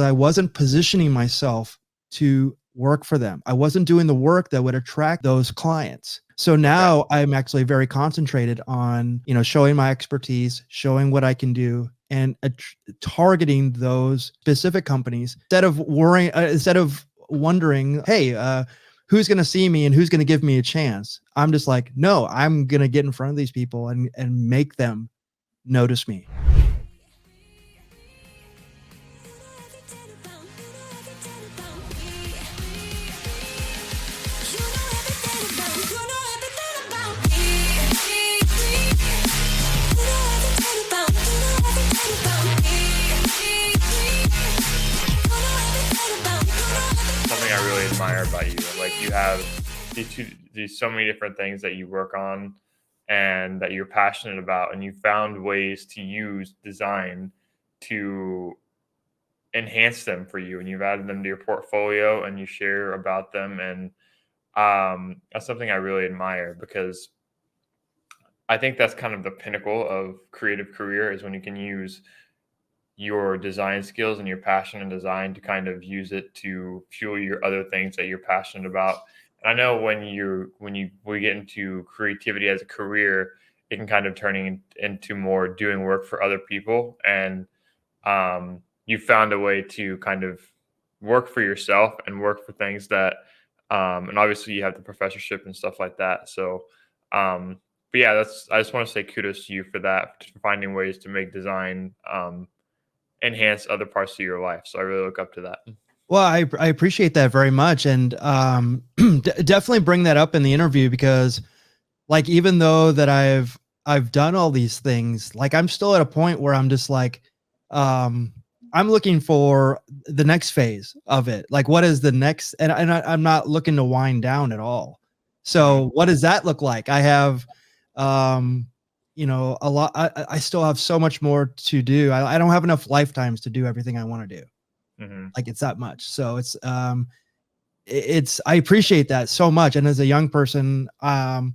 I wasn't positioning myself to work for them. I wasn't doing the work that would attract those clients. So now I'm actually very concentrated on, showing my expertise, showing what I can do, and targeting those specific companies instead of wondering, hey, who's going to see me and who's going to give me a chance. I'm just like, no, I'm going to get in front of these people and make them notice me. Something I really admire about you. Like, you have these so many different things that you work on and that you're passionate about, and you found ways to use design to enhance them for you, and you've added them to your portfolio and you share about them. And that's something I really admire, because I think that's kind of the pinnacle of creative career, is when you can use your design skills and your passion in design to kind of use it to fuel your other things that you're passionate about. And I know we get into creativity as a career, it can kind of turning into more doing work for other people. And you found a way to kind of work for yourself and work for things that, and obviously you have the professorship and stuff like that. So, but yeah, I just want to say kudos to you for that, for finding ways to make design, enhance other parts of your life. So I really look up to that. Well, I appreciate that very much. And definitely bring that up in the interview, because like, even though that I've done all these things, like, I'm still at a point where I'm just like, I'm looking for the next phase of it. Like, what is the next? And I'm not looking to wind down at all. So what does that look like? I have, a lot. I still have so much more to do. I don't have enough lifetimes to do everything I want to do. Like, it's that much. So I appreciate that so much. And as a young person, I'm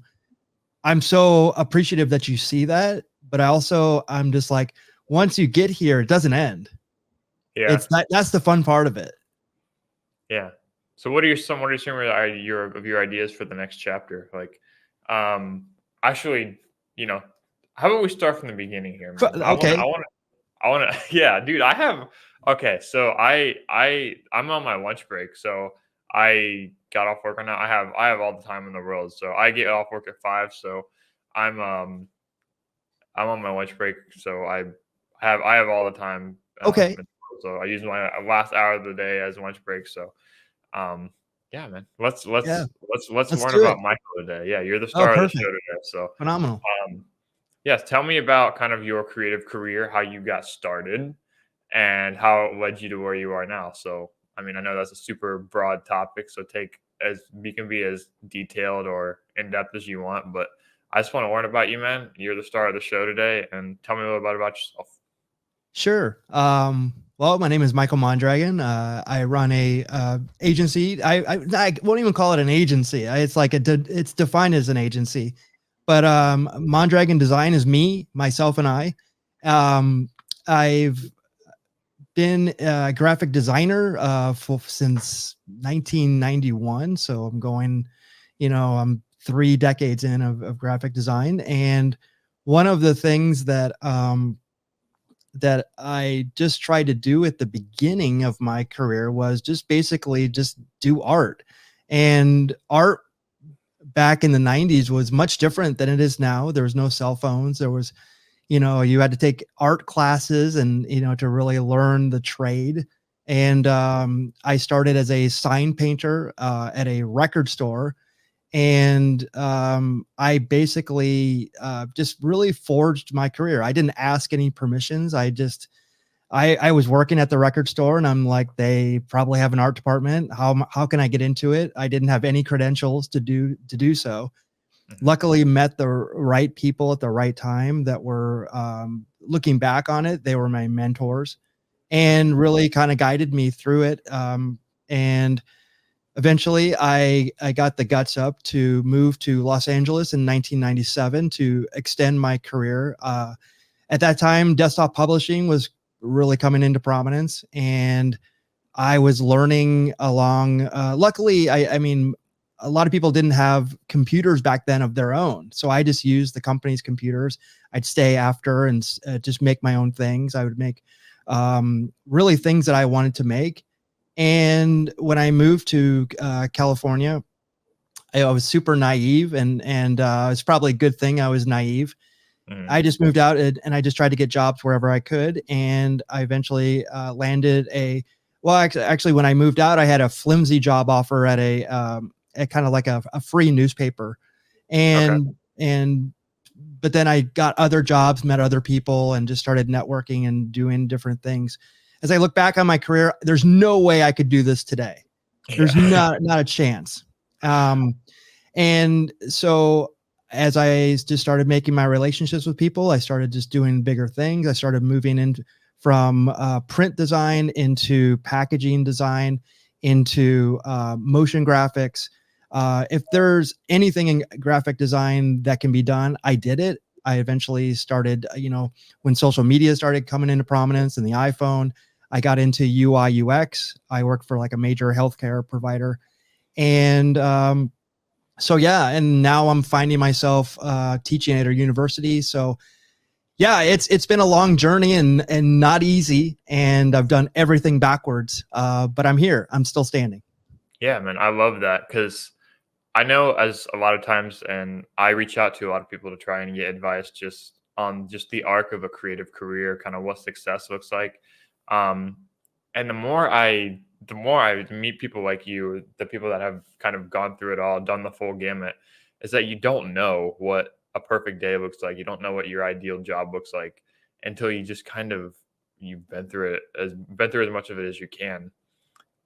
so appreciative that you see that, but I'm just like, once you get here, it doesn't end. Yeah. That's the fun part of it. Yeah. So what are some of your ideas for the next chapter? Like, actually, how about we start from the beginning here, man? Okay. I want to, yeah, dude, okay. So I'm on my lunch break. So I got off work right now. I have all the time in the world. So I get off work at 5. So I'm on my lunch break. So I have all the time. Okay. So I use my last hour of the day as lunch break. So, yeah, man, let's learn about Michael today. Yeah, you're the star of the show today. So phenomenal. Yes, tell me about kind of your creative career, how you got started, and how it led you to where you are now. So, I mean, I know that's a super broad topic, so you can be as detailed or in depth as you want, but I just want to learn about you, man. You're the star of the show today, and tell me a little bit about yourself. Sure. Well, my name is Michael Mondragon. I run a agency. I won't even call it an agency. It's like it's defined as an agency, but Mondragon Design is me, myself, and I. I've been a graphic designer since 1991. So I'm going, I'm 3 decades in of graphic design. And one of the things that that I just tried to do at the beginning of my career was just basically just do art. And art back in the 90s was much different than it is now. There was no cell phones. There was, you had to take art classes and, to really learn the trade. And I started as a sign painter at a record store. And I basically just really forged my career. I didn't ask any permissions. I was working at the record store, and I'm like, they probably have an art department. How can I get into it? I didn't have any credentials to do so. Luckily, met the right people at the right time that were, looking back on it, they were my mentors and really kind of guided me through it. And eventually I got the guts up to move to Los Angeles in 1997 to extend my career. At that time, desktop publishing was really coming into prominence. And I was learning along. Luckily, I mean, a lot of people didn't have computers back then of their own, so I just used the company's computers. I'd stay after and just make my own things. I would make really things that I wanted to make. And when I moved to California, I was super naive, and it's probably a good thing I was naive. Mhm. I just moved out and I just tried to get jobs wherever I could, and I eventually landed a. Well, actually, when I moved out, I had a flimsy job offer at kind of like a free newspaper, Okay. and but then I got other jobs, met other people, and just started networking and doing different things. As I look back on my career, there's no way I could do this today. There's Yeah. not a chance. Um, and so as I just started making my relationships with people, I started just doing bigger things. I started moving in from print design into packaging design into motion graphics. If there's anything in graphic design that can be done, I did it. I eventually started, when social media started coming into prominence and the iPhone, I got into UI UX. I worked for like a major healthcare provider. And so yeah, and now I'm finding myself teaching at a university. So yeah, it's been a long journey and not easy, and I've done everything backwards. But I'm here. I'm still standing. Yeah, man, I love that because I know as a lot of times, and I reach out to a lot of people to try and get advice just on just the arc of a creative career, kind of what success looks like. Um, and the more I meet people like you, the people that have kind of gone through it all, done the full gamut, is that you don't know what a perfect day looks like. You don't know what your ideal job looks like until you just kind of you've been through as much of it as you can.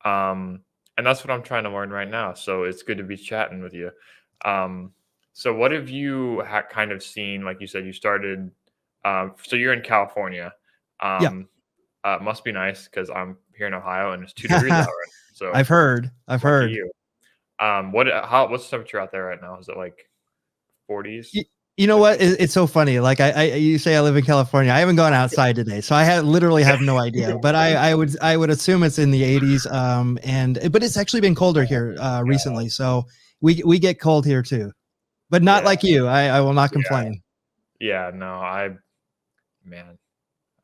And that's what I'm trying to learn right now. So it's good to be chatting with you. Um, so what have you kind of seen? Like you said, you started. So you're in California. Yeah. Um, must be nice because I'm here in Ohio and it's 2 degrees out right now. So I've heard. I've lucky heard. you. What's the temperature out there right now? Is it like 40s, Y- You know what? 50s? It's so funny. Like you say I live in California. I haven't gone outside today, so literally have no idea. But I would assume it's in the 80s. But it's actually been colder here recently. So we get cold here too, but not Yeah, like you. I will not yeah, complain. yeah. No, man.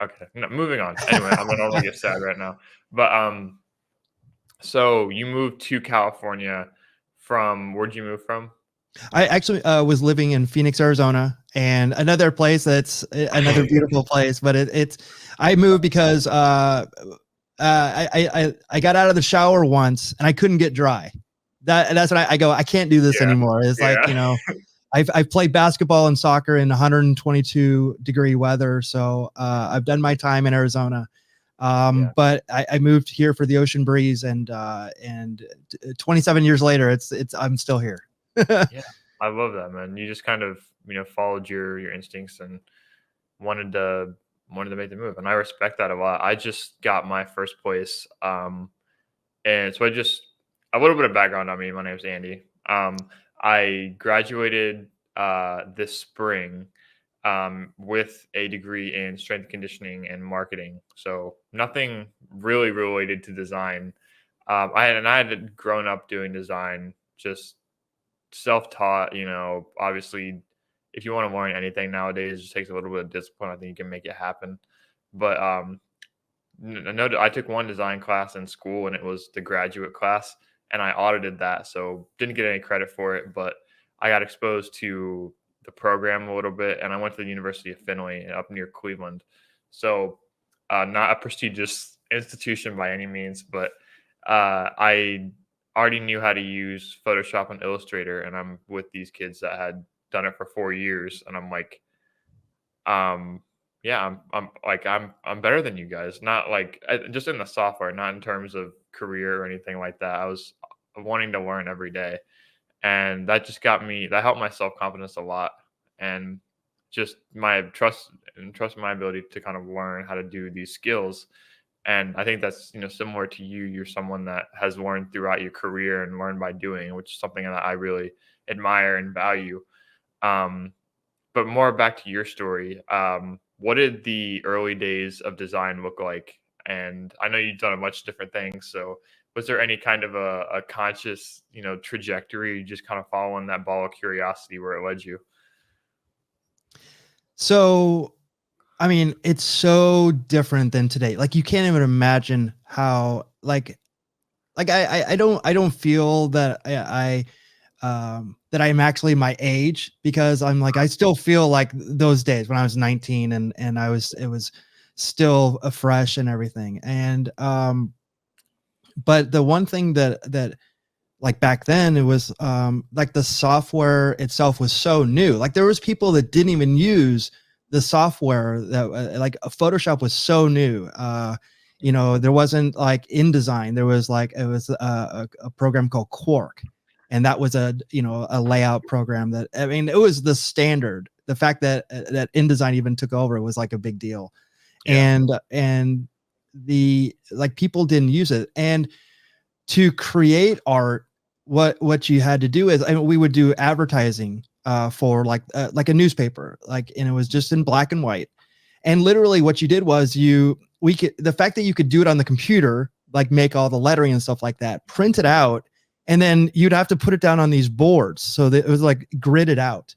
Okay, no, moving on. Anyway, I'm gonna normally get sad right now, but so you moved to California from where'd you move from? I actually was living in Phoenix, Arizona, and another place that's another beautiful place. But it's I moved because I got out of the shower once and I couldn't get dry. That's what I go. I can't do this Yeah, anymore. It's like yeah, I've played basketball and soccer in 122-degree weather, so I've done my time in Arizona. yeah, But I moved here for the ocean breeze, and 27 years later, it's I'm still here. yeah. I love that, man. You just kind of followed your instincts and wanted to wanted to make the move, and I respect that a lot. I just got my first place, and so a little bit of background on me. My name's Andy. I graduated this spring with a degree in strength conditioning and marketing. So nothing really related to design. I had grown up doing design, just self-taught. Obviously, if you want to learn anything nowadays, it just takes a little bit of discipline. I think you can make it happen. But no, I took one design class in school, and it was the graduate class, and I audited that, so didn't get any credit for it, but I got exposed to the program a little bit, and I went to the University of Findlay up near Cleveland. So, not a prestigious institution by any means, but I already knew how to use Photoshop and Illustrator, and I'm with these kids that had done it for 4 years, and I'm like, um, yeah, I'm better than you guys. Not like just in the software, not in terms of career or anything like that. I was wanting to learn every day, and that helped my self confidence a lot, and just my trust in my ability to kind of learn how to do these skills. And I think that's similar to you. You're someone that has learned throughout your career and learned by doing, which is something that I really admire and value. Um, but more back to your story. What did the early days of design look like And I know you've done a much different things. So was there any kind of a conscious, trajectory, you just kind of following that ball of curiosity where it led you? So, I mean, it's so different than today. Like you can't even imagine how I don't feel that that I'm actually my age, because I'm like, I still feel like those days when I was 19 and it was still fresh and everything. And but the one thing that like back then, it was like the software itself was so new. Like there was people that didn't even use the software that like Photoshop was so new. There wasn't like InDesign. There was like it was a program called Quark, and that was a layout program that, I mean, it was the standard. The fact that that InDesign even took over was like a big deal, Yeah. and the like people didn't use it. And to create art, what you had to do is, I mean, we would do advertising for like a newspaper, like, and it was just in black and white. And literally what you did was the fact that you could do it on the computer, like make all the lettering and stuff like that, print it out, and then you'd have to put it down on these boards so that it was like gridded out.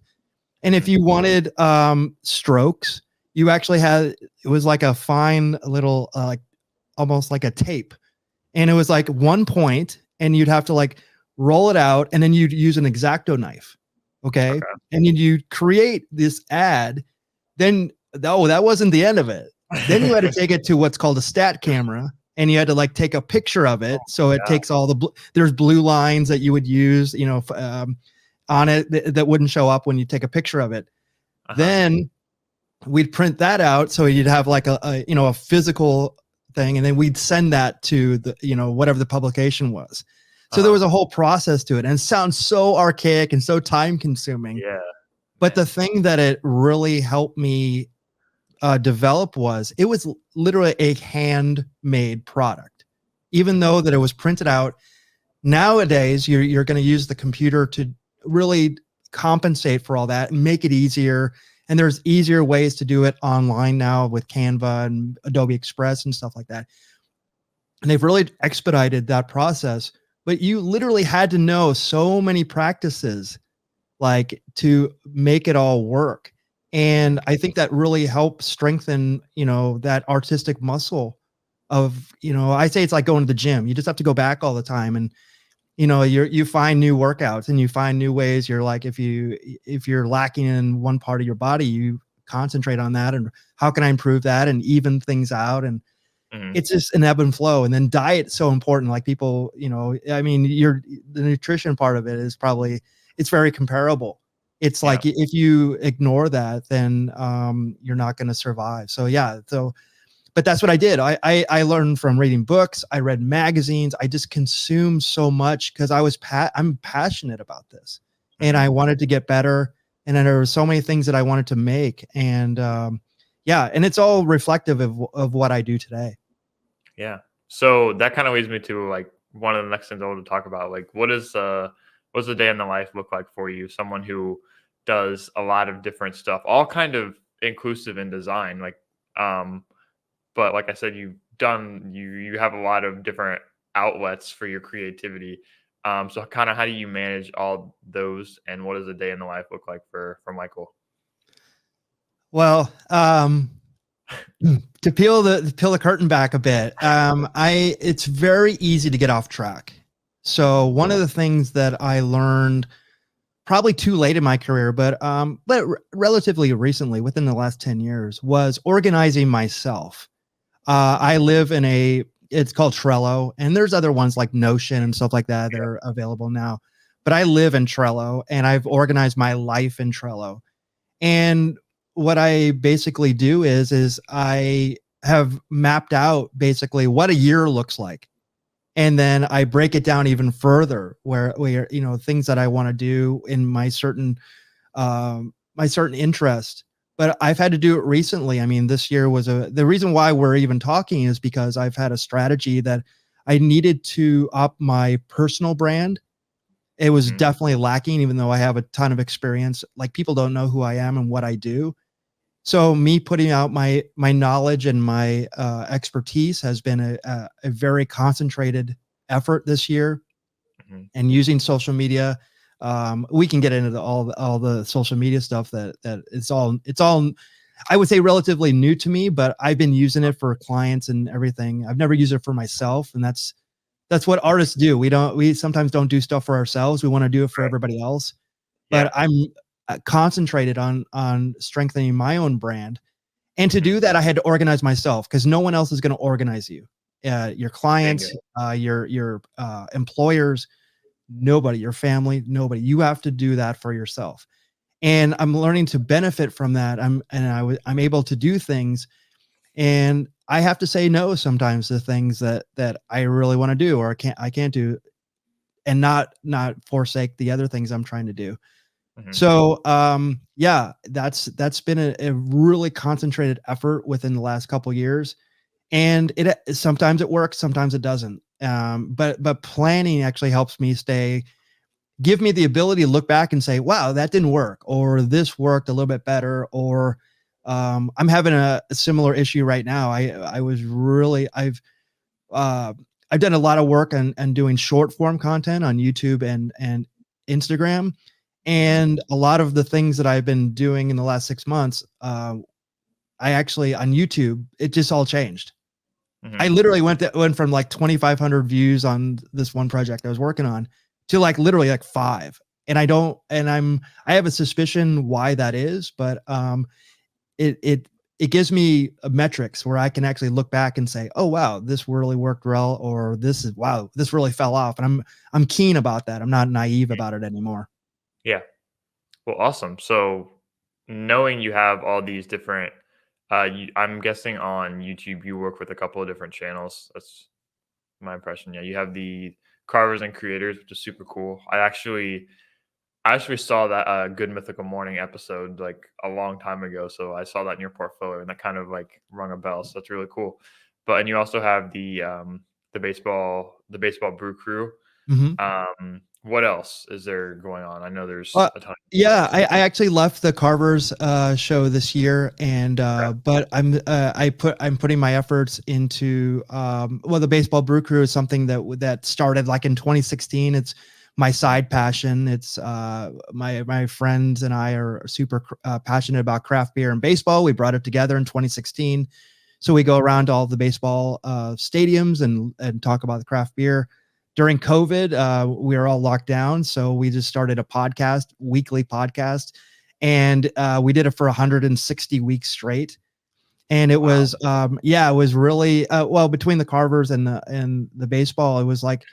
And if Mhm. you wanted strokes, you actually had, it was like a fine little like almost like a tape, and it was like 1 point, and you'd have to like roll it out, and then you'd use an X-Acto knife. Okay. Okay. And then you'd create this ad. Then, oh, that wasn't the end of it. Then you had to take it to what's called a stat camera, and you had to like take a picture of it. So it Yeah. takes all there's blue lines that you would use, on it that wouldn't show up when you take a picture of it. Uh-huh. Then we'd print that out, so you'd have like a physical thing, and then we'd send that to the whatever the publication was. So there Uh-huh. was a whole process to it, and it sounds so archaic and so time consuming. Yeah, But man. the thing that it really helped me develop was, it was literally a handmade product, even Mhm. though that it was printed out. Nowadays you're going to use the computer to really compensate for all that and make it easier. And there's easier ways to do it online now with Canva and Adobe Express and stuff like that. And they've really expedited that process. But you literally had to know so many practices, like, to make it all work. And I think that really helps strengthen, that artistic muscle of, I say it's like going to the gym. You just have to go back all the time, and you find new workouts and you find new ways. You're like, if you're lacking in one part of your body, you concentrate on that, and how can I improve that and even things out. And Mhm. it's just an ebb and flow. And then diet's so important. Like people, I mean, the nutrition part of it is probably, it's very comparable. It's Yeah. like if you ignore that, then you're not going to survive. So yeah. So but that's what I did. I learned from reading books. I read magazines. I just consumed so much because I'm passionate about this, and Mhm. I wanted to get better. And then there were so many things that I wanted to make, and yeah, and it's all reflective of what I do today. Yeah. So that kind of leads me to like one of the next things I want to talk about. Like, what does a day in the life look like for you? Someone who does a lot of different stuff, all kind of inclusive in design. Um, but like I said, you have a lot of different outlets for your creativity. So kind of how do you manage all those, and what does a day in the life look like for Michael? Well, to peel the curtain back a bit, it's very easy to get off track. So one of the things that I learned probably too late in my career, but relatively recently, within the last 10 years, was organizing myself. I live in it's called Trello, and there's other ones like Notion and stuff like that that are available now. But I live in Trello, and I've organized my life in Trello. And what I basically do is I have mapped out basically what a year looks like. And then I break it down even further, where things that I want to do in my certain interest. But I've had to do it recently. I mean, this year was the reason why we're even talking is because I've had a strategy that I needed to up my personal brand. It was Mhm. definitely lacking, even though I have a ton of experience. Like, people don't know who I am and what I do. So me putting out my knowledge and my expertise has been a very concentrated effort this year, Mhm. and using social media. We can get into all the social media stuff that it's all I would say relatively new to me, but I've been using it for clients and everything. I've never used it for myself, and that's what artists do. We sometimes don't do stuff for ourselves. We want to do it for Right. everybody else. But Yeah. I'm concentrated on strengthening my own brand, and to Mhm. do that, I had to organize myself because no one else is going to organize you. Your clients, Bingo. your employers, nobody, your family, nobody. You have to do that for yourself. And I'm learning to benefit from that. I'm able to do things, and I have to say no sometimes to things that I really want to do or I can't do, and not forsake the other things I'm trying to do. Mhm. So yeah, that's been a really concentrated effort within the last couple years, and it sometimes it works, sometimes it doesn't. But planning actually helps me give me the ability to look back and say, wow, that didn't work, or this worked a little bit better, or I'm having a similar issue right now. I was really uh, I've done a lot of work on doing short form content on YouTube and Instagram, Mhm. and a lot of the things that I've been doing in the last 6 months, I actually on YouTube, it just all changed. I Mhm. literally went from like 2,500 views on this one project I was working on to like literally like five. And I don't, and I have a suspicion why that is, but it it it gives me metrics where I can actually look back and say, oh wow, this really worked well, or wow, this really fell off. And I'm keen about that. I'm not naive about it anymore. Yeah. Well, awesome. So, knowing you have all these different, I'm guessing on YouTube you work with a couple of different channels. That's my impression. Yeah, you have the carvers and creators, which is super cool. I actually saw that Good Mythical Morning episode like a long time ago, so I saw that in your portfolio, and that kind of like rung a bell. So that's really cool. But and you also have the baseball brew crew. Mhm. What else is there going on? I know there's Uh, a ton of yeah, stuff. I actually left the Carvers show this year, and Okay. but I'm putting my efforts into well, the baseball brew crew is something that started like in 2016. It's my Mhm. side passion. It's my friends and I are super passionate about craft beer and baseball. We brought it together in 2016, so we go around to all the baseball stadiums and talk about the craft beer. During COVID, we were all locked down, so we just started a podcast, weekly podcast, and we did it for 160 weeks straight. And it Wow. was, yeah, it was really well, between the Carvers and the baseball. It was like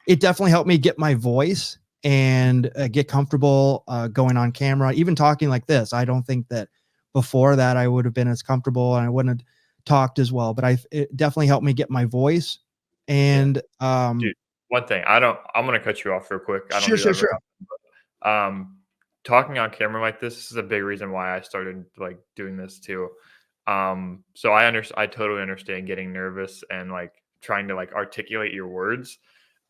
it definitely helped me get my voice and get comfortable going on camera, even talking like this. I don't think that before that I would have been as comfortable and I wouldn't have talked as well. But it definitely helped me get my voice. Yeah. And Dude, one thing, I'm gonna cut you off real quick. I don't sure, do that sure, very sure. often, but, talking on camera like this is a big reason why I started, like, doing this too. So I totally understand getting nervous and, like, trying to, like, articulate your words.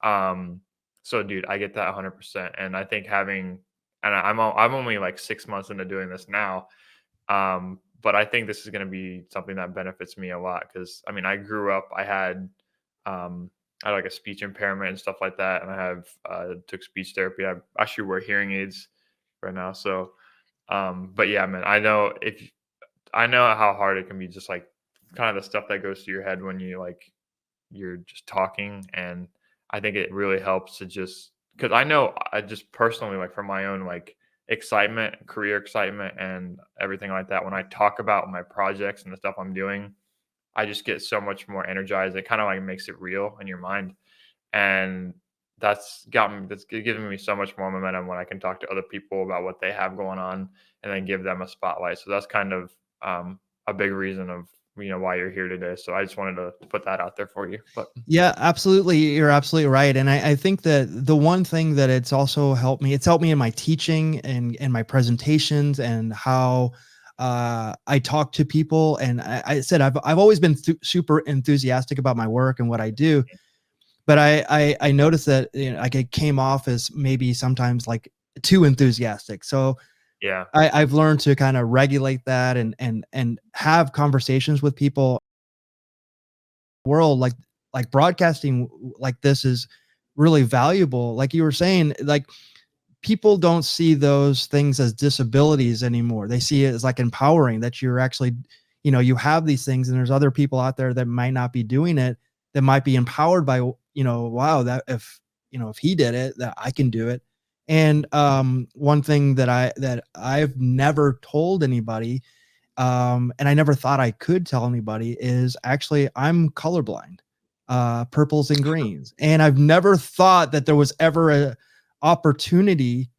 Um, so dude, I get that 100%, and I think I'm only, like, 6 months into doing this now, but I think this is gonna be something that benefits me a lot because I mean, I grew up, um, I had like a speech impairment and stuff like that, and I have took speech therapy. I actually wear hearing aids right now, so but yeah, man, I know how hard it can be, just like kind of the stuff that goes through your head when you're just talking, and I think it really helps to just because I know I just personally like for my own like excitement, career excitement, and everything like that. When I talk about my projects and the stuff I'm doing, I just get so much more energized. It kind of like makes it real in your mind, and that's given me so much more momentum when I can talk to other people about what they have going on and then give them a spotlight. So that's kind of a big reason of why you're here today. So I just wanted to put that out there for you. But Yeah, absolutely. You're absolutely right. And I think that the one thing that it's helped me in my teaching and my presentations and how I talk to people. And I said, I've always been super enthusiastic about my work and what I do. But I noticed that, like, it came off as maybe sometimes like too enthusiastic. So Yeah. I've learned to kind of regulate that and have conversations with people world like broadcasting like this is really valuable. Like you were saying, like people don't see those things as disabilities anymore. They see it as like empowering that you're actually, you have these things and there's other people out there that might not be doing it that might be empowered by, wow, that if he did it, that I can do it. And one thing that I've never told anybody, and I never thought I could tell anybody is actually I'm colorblind, purples and greens. And I've never thought that there was ever a opportunity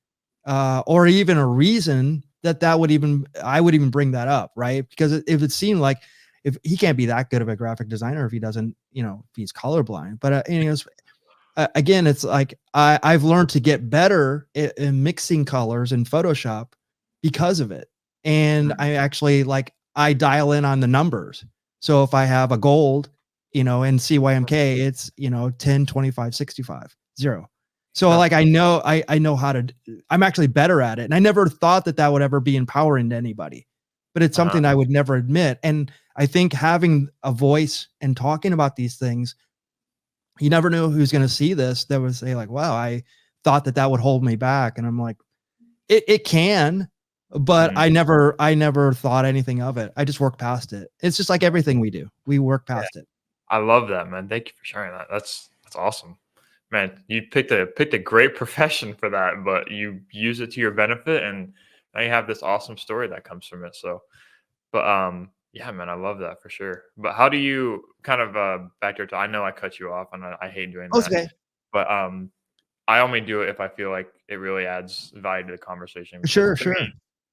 or even a reason that would even I would even bring that up, right? Because it seemed like if he can't be that good of a graphic designer if he doesn't, if he's colorblind. But again, it's like I've learned to get better in mixing colors in Photoshop because of it. And Mhm. I actually like I dial in on the numbers. So if I have a gold, in CYMK, it's 10, 25, 65, 0. So like I know how to I'm actually better at it. And I never thought that would ever be empowering to anybody. But it's Uh-huh. something I would never admit. And I think having a voice and talking about these things, you never know who's going to see this that would say like, wow, I thought that would hold me back. And I'm like, it can, but Mhm. I never thought anything of it. I just work past it. It's just like everything we do. We work Yeah. past it. I love that, man. Thank you for sharing that. That's awesome. Man, you picked a great profession for that, but you use it to your benefit, and now you have this awesome story that comes from it. So, but yeah, man, I love that for sure. But how do you kind of back to your I know I cut you off, and I hate doing that, Okay. but I only do it if I feel like it really adds value to the conversation because Sure, sure.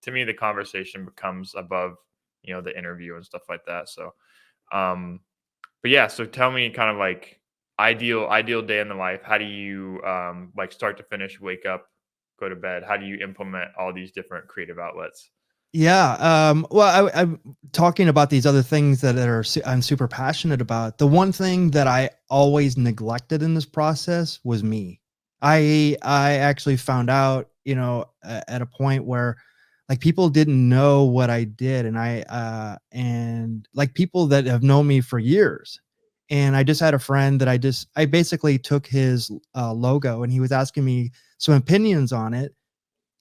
to me, the conversation becomes above the interview and stuff like that. So, um, but yeah, so tell me kind of like ideal day in the life. How do you like start to finish, wake up, go to bed? How do you implement all these different creative outlets? Yeah. Well, I'm talking about these other things I'm super passionate about. The one thing that I always neglected in this process was me. I actually found out, at a point where like people didn't know what I did, and like people that have known me for years. And I just had a friend that I basically took his logo and he was asking me some opinions on it,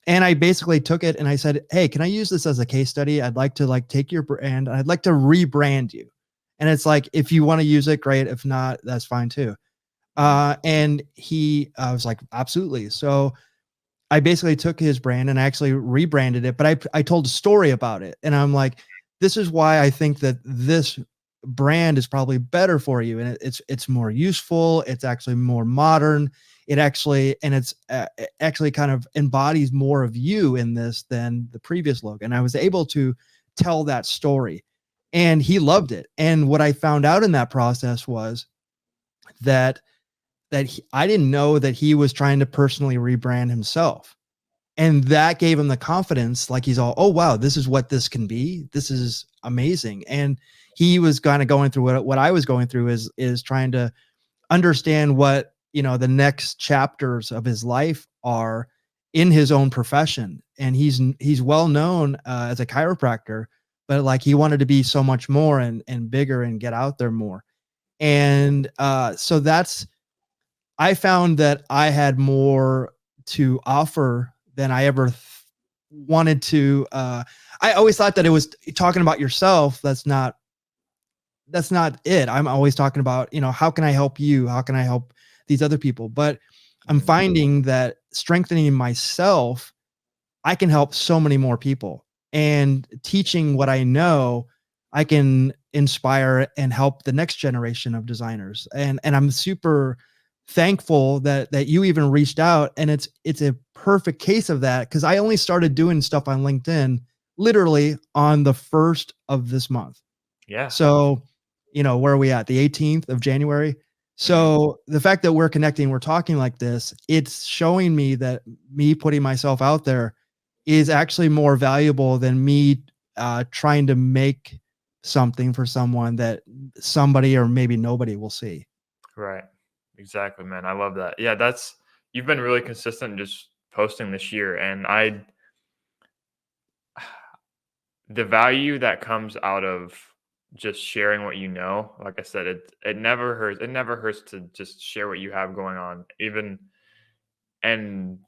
and I basically took it and I said, "Hey, can I use this as a case study? I'd like to like take your brand and I'd like to rebrand you." And it's like, if you want to use it, great. If not, that's fine too. Mhm. And he was like, absolutely. So I basically took his brand and actually rebranded it, but I told a story about it. And I'm like, this is why I think that this brand is probably better for you. And it's more useful. It's actually more modern. It actually kind of embodies more of you in this than the previous logo. And I was able to tell that story and he loved it. And what I found out in that process was that I didn't know that he was trying to personally rebrand himself, and that gave him the confidence. Like he's all, oh wow, this is what this can be. This is amazing. And he was kind of going through what I was going through is trying to understand what the next chapters of his life are in his own profession. And he's well known as a chiropractor, but like he wanted to be so much more and bigger and get out there more. And so I found that I had more to offer than I ever wanted to. I always thought that it was talking about yourself. That's not it. I'm always talking about, how can I help you? How can I help these other people? But I'm Mhm. finding that strengthening myself, I can help so many more people, and teaching what I know, I can inspire and help the next generation of designers. And I'm super thankful that you even reached out, and it's a perfect case of that because I only started doing stuff on LinkedIn literally on the 1st of this month. Yeah. So, where are we at? The 18th of January. Mhm. So the fact that we're connecting, we're talking like this, it's showing me that me putting myself out there is actually more valuable than me trying to make something for someone that somebody or maybe nobody will see. Right. Exactly, man. I love that. Yeah, that's you've been really consistent just posting this year, and the value that comes out of just sharing what you know, like I said, it never hurts. It never hurts to just share what you have going on, even and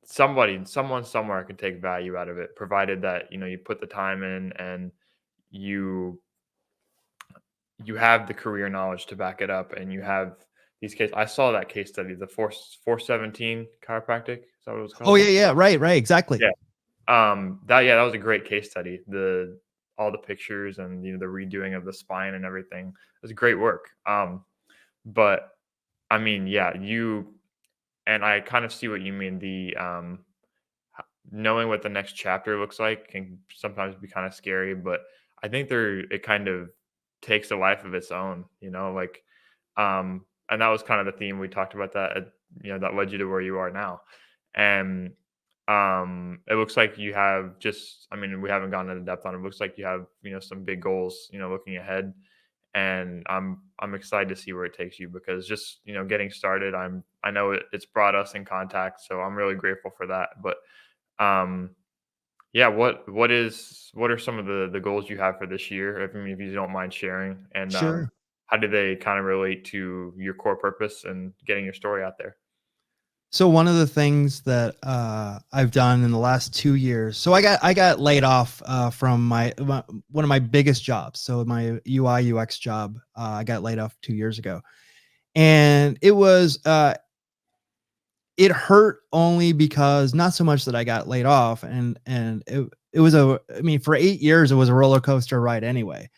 someone somewhere can take value out of it, provided that you put the time in and you you have the career knowledge to back it up, and you have these case. I saw that case study, the 417 chiropractic. Is that what it was Oh called? yeah, yeah, right, exactly. Yeah. That was a great case study. The All the pictures and the redoing of the spine and everything. It was great work. But I mean, yeah, you and I kind of see what you mean. Knowing what the next chapter looks like can sometimes be kind of scary, but I think it kind of takes a life of its own, like and that was kind of the theme we talked about that led you to where you are now. And it looks like you have I mean, we haven't gone into depth on it. It looks like you have, some big goals, looking ahead. And I'm excited to see where it takes you, because just, getting started, I know it's brought us in contact, so I'm really grateful for that. But um yeah, what are some of the goals you have for this year? If, I mean, if you don't mind sharing, and Sure. how do they kind of relate to your core purpose and getting your story out there? So one of the things that I've done in the last 2 years, so I got laid off from one of my biggest jobs. So my UI UX job, I got laid off 2 years ago, and it hurt only because not so much that I got laid off, and it was I mean, for 8 years it was a roller coaster ride anyway.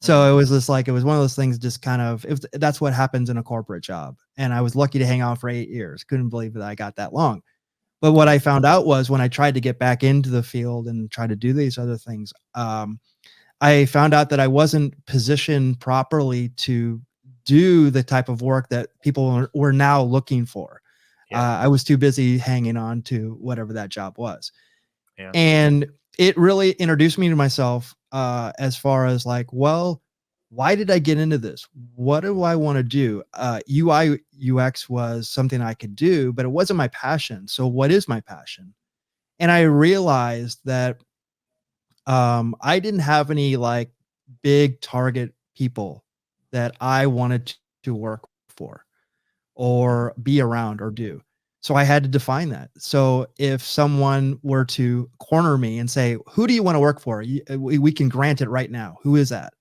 So Mhm. it was just like, it was one of those things, just kind of, that's what happens in a corporate job. And I was lucky to hang on for 8 years. Couldn't believe that I got that long. But what Yeah. I found out was, when I tried to get back into the field and try to do these other things, I found out that I wasn't positioned properly to do the type of work that people were now looking for. Yeah. I was too busy hanging on to whatever that job was. Yeah. And it really introduced me to myself, as far as like, well, why did I get into this? What do I want to do? UI UX was something I could do, but it wasn't my passion. So what is my passion? And I realized that I didn't have any like big target people that I wanted to work for Mhm. or be around or do. So I had to define that. So if someone were to corner me and say, "Who do you want to work for?" We can grant it right now. Who is that?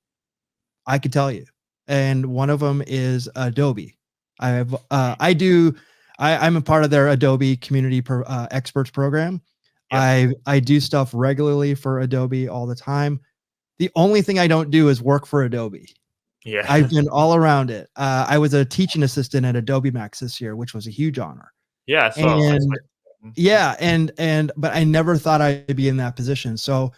I could tell you. And one of them is Adobe. Mm. I'm a part of their Adobe Community Experts program. Yep. I do stuff regularly for Adobe all the time. The only thing I don't do is work for Adobe. I've Yeah. been all around it. I was a teaching assistant at Adobe Max this year, which was a huge honor. Yeah, I saw. And yeah, and but I never thought I'd be in that position. So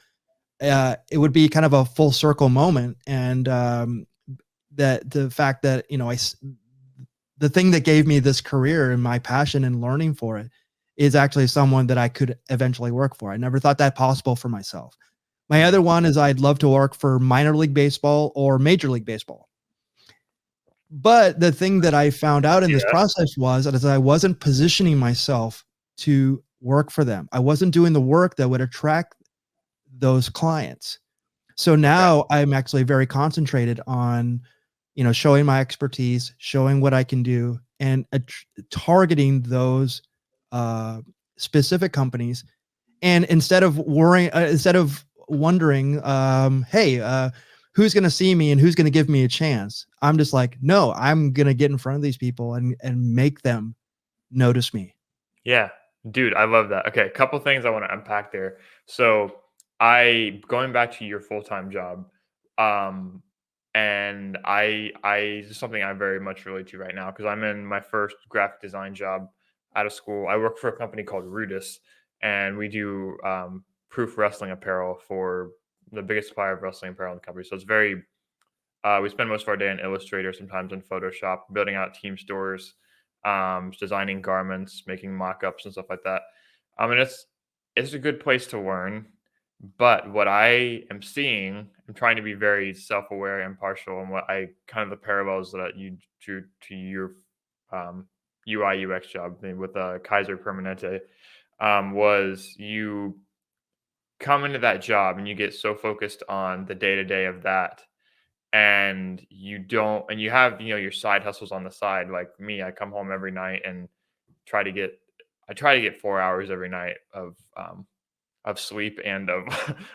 it would be kind of a full circle moment, and that the fact that, the thing that gave me this career and my passion and learning for it is actually someone that I could eventually work for. I never thought that possible for myself. My Mhm. other one is, I'd love to work for minor league baseball or major league baseball. But the thing that I found out in See this that? process was that, as I wasn't positioning myself to work for them, I wasn't doing the work that would attract those clients. So Right. now I'm actually very concentrated on, showing my expertise, showing what I can do, and targeting those uh, specific companies. And instead of wondering, hey, who's going to see me and who's going to give me a chance, I'm just like, no, I'm going to get in front of these people and make them notice me. Yeah, dude, I love that. Okay, a couple things I want to unpack there. So, I going back to your full time job, um, and I this is something I very much relate to right now, because I'm in my first graphic design job out of school. I work for a company called Rudis, and we do proof wrestling apparel for the biggest supplier of wrestling apparel in the country. So it's very we spend most of our day in Illustrator, sometimes in Photoshop, building out team stores, designing garments, making mock-ups and stuff like that. And it's a good place to learn. But what I am seeing, I'm trying to be very self-aware and impartial, and what I kind of the parallels that you drew to your um, UI UX job with Kaiser Permanente was come into that job and you get so focused on the day to day of that, and you don't, and you have, your side hustles on the side. Like me, I come home every night and try to get, I try to get 4 hours every night of sleep and of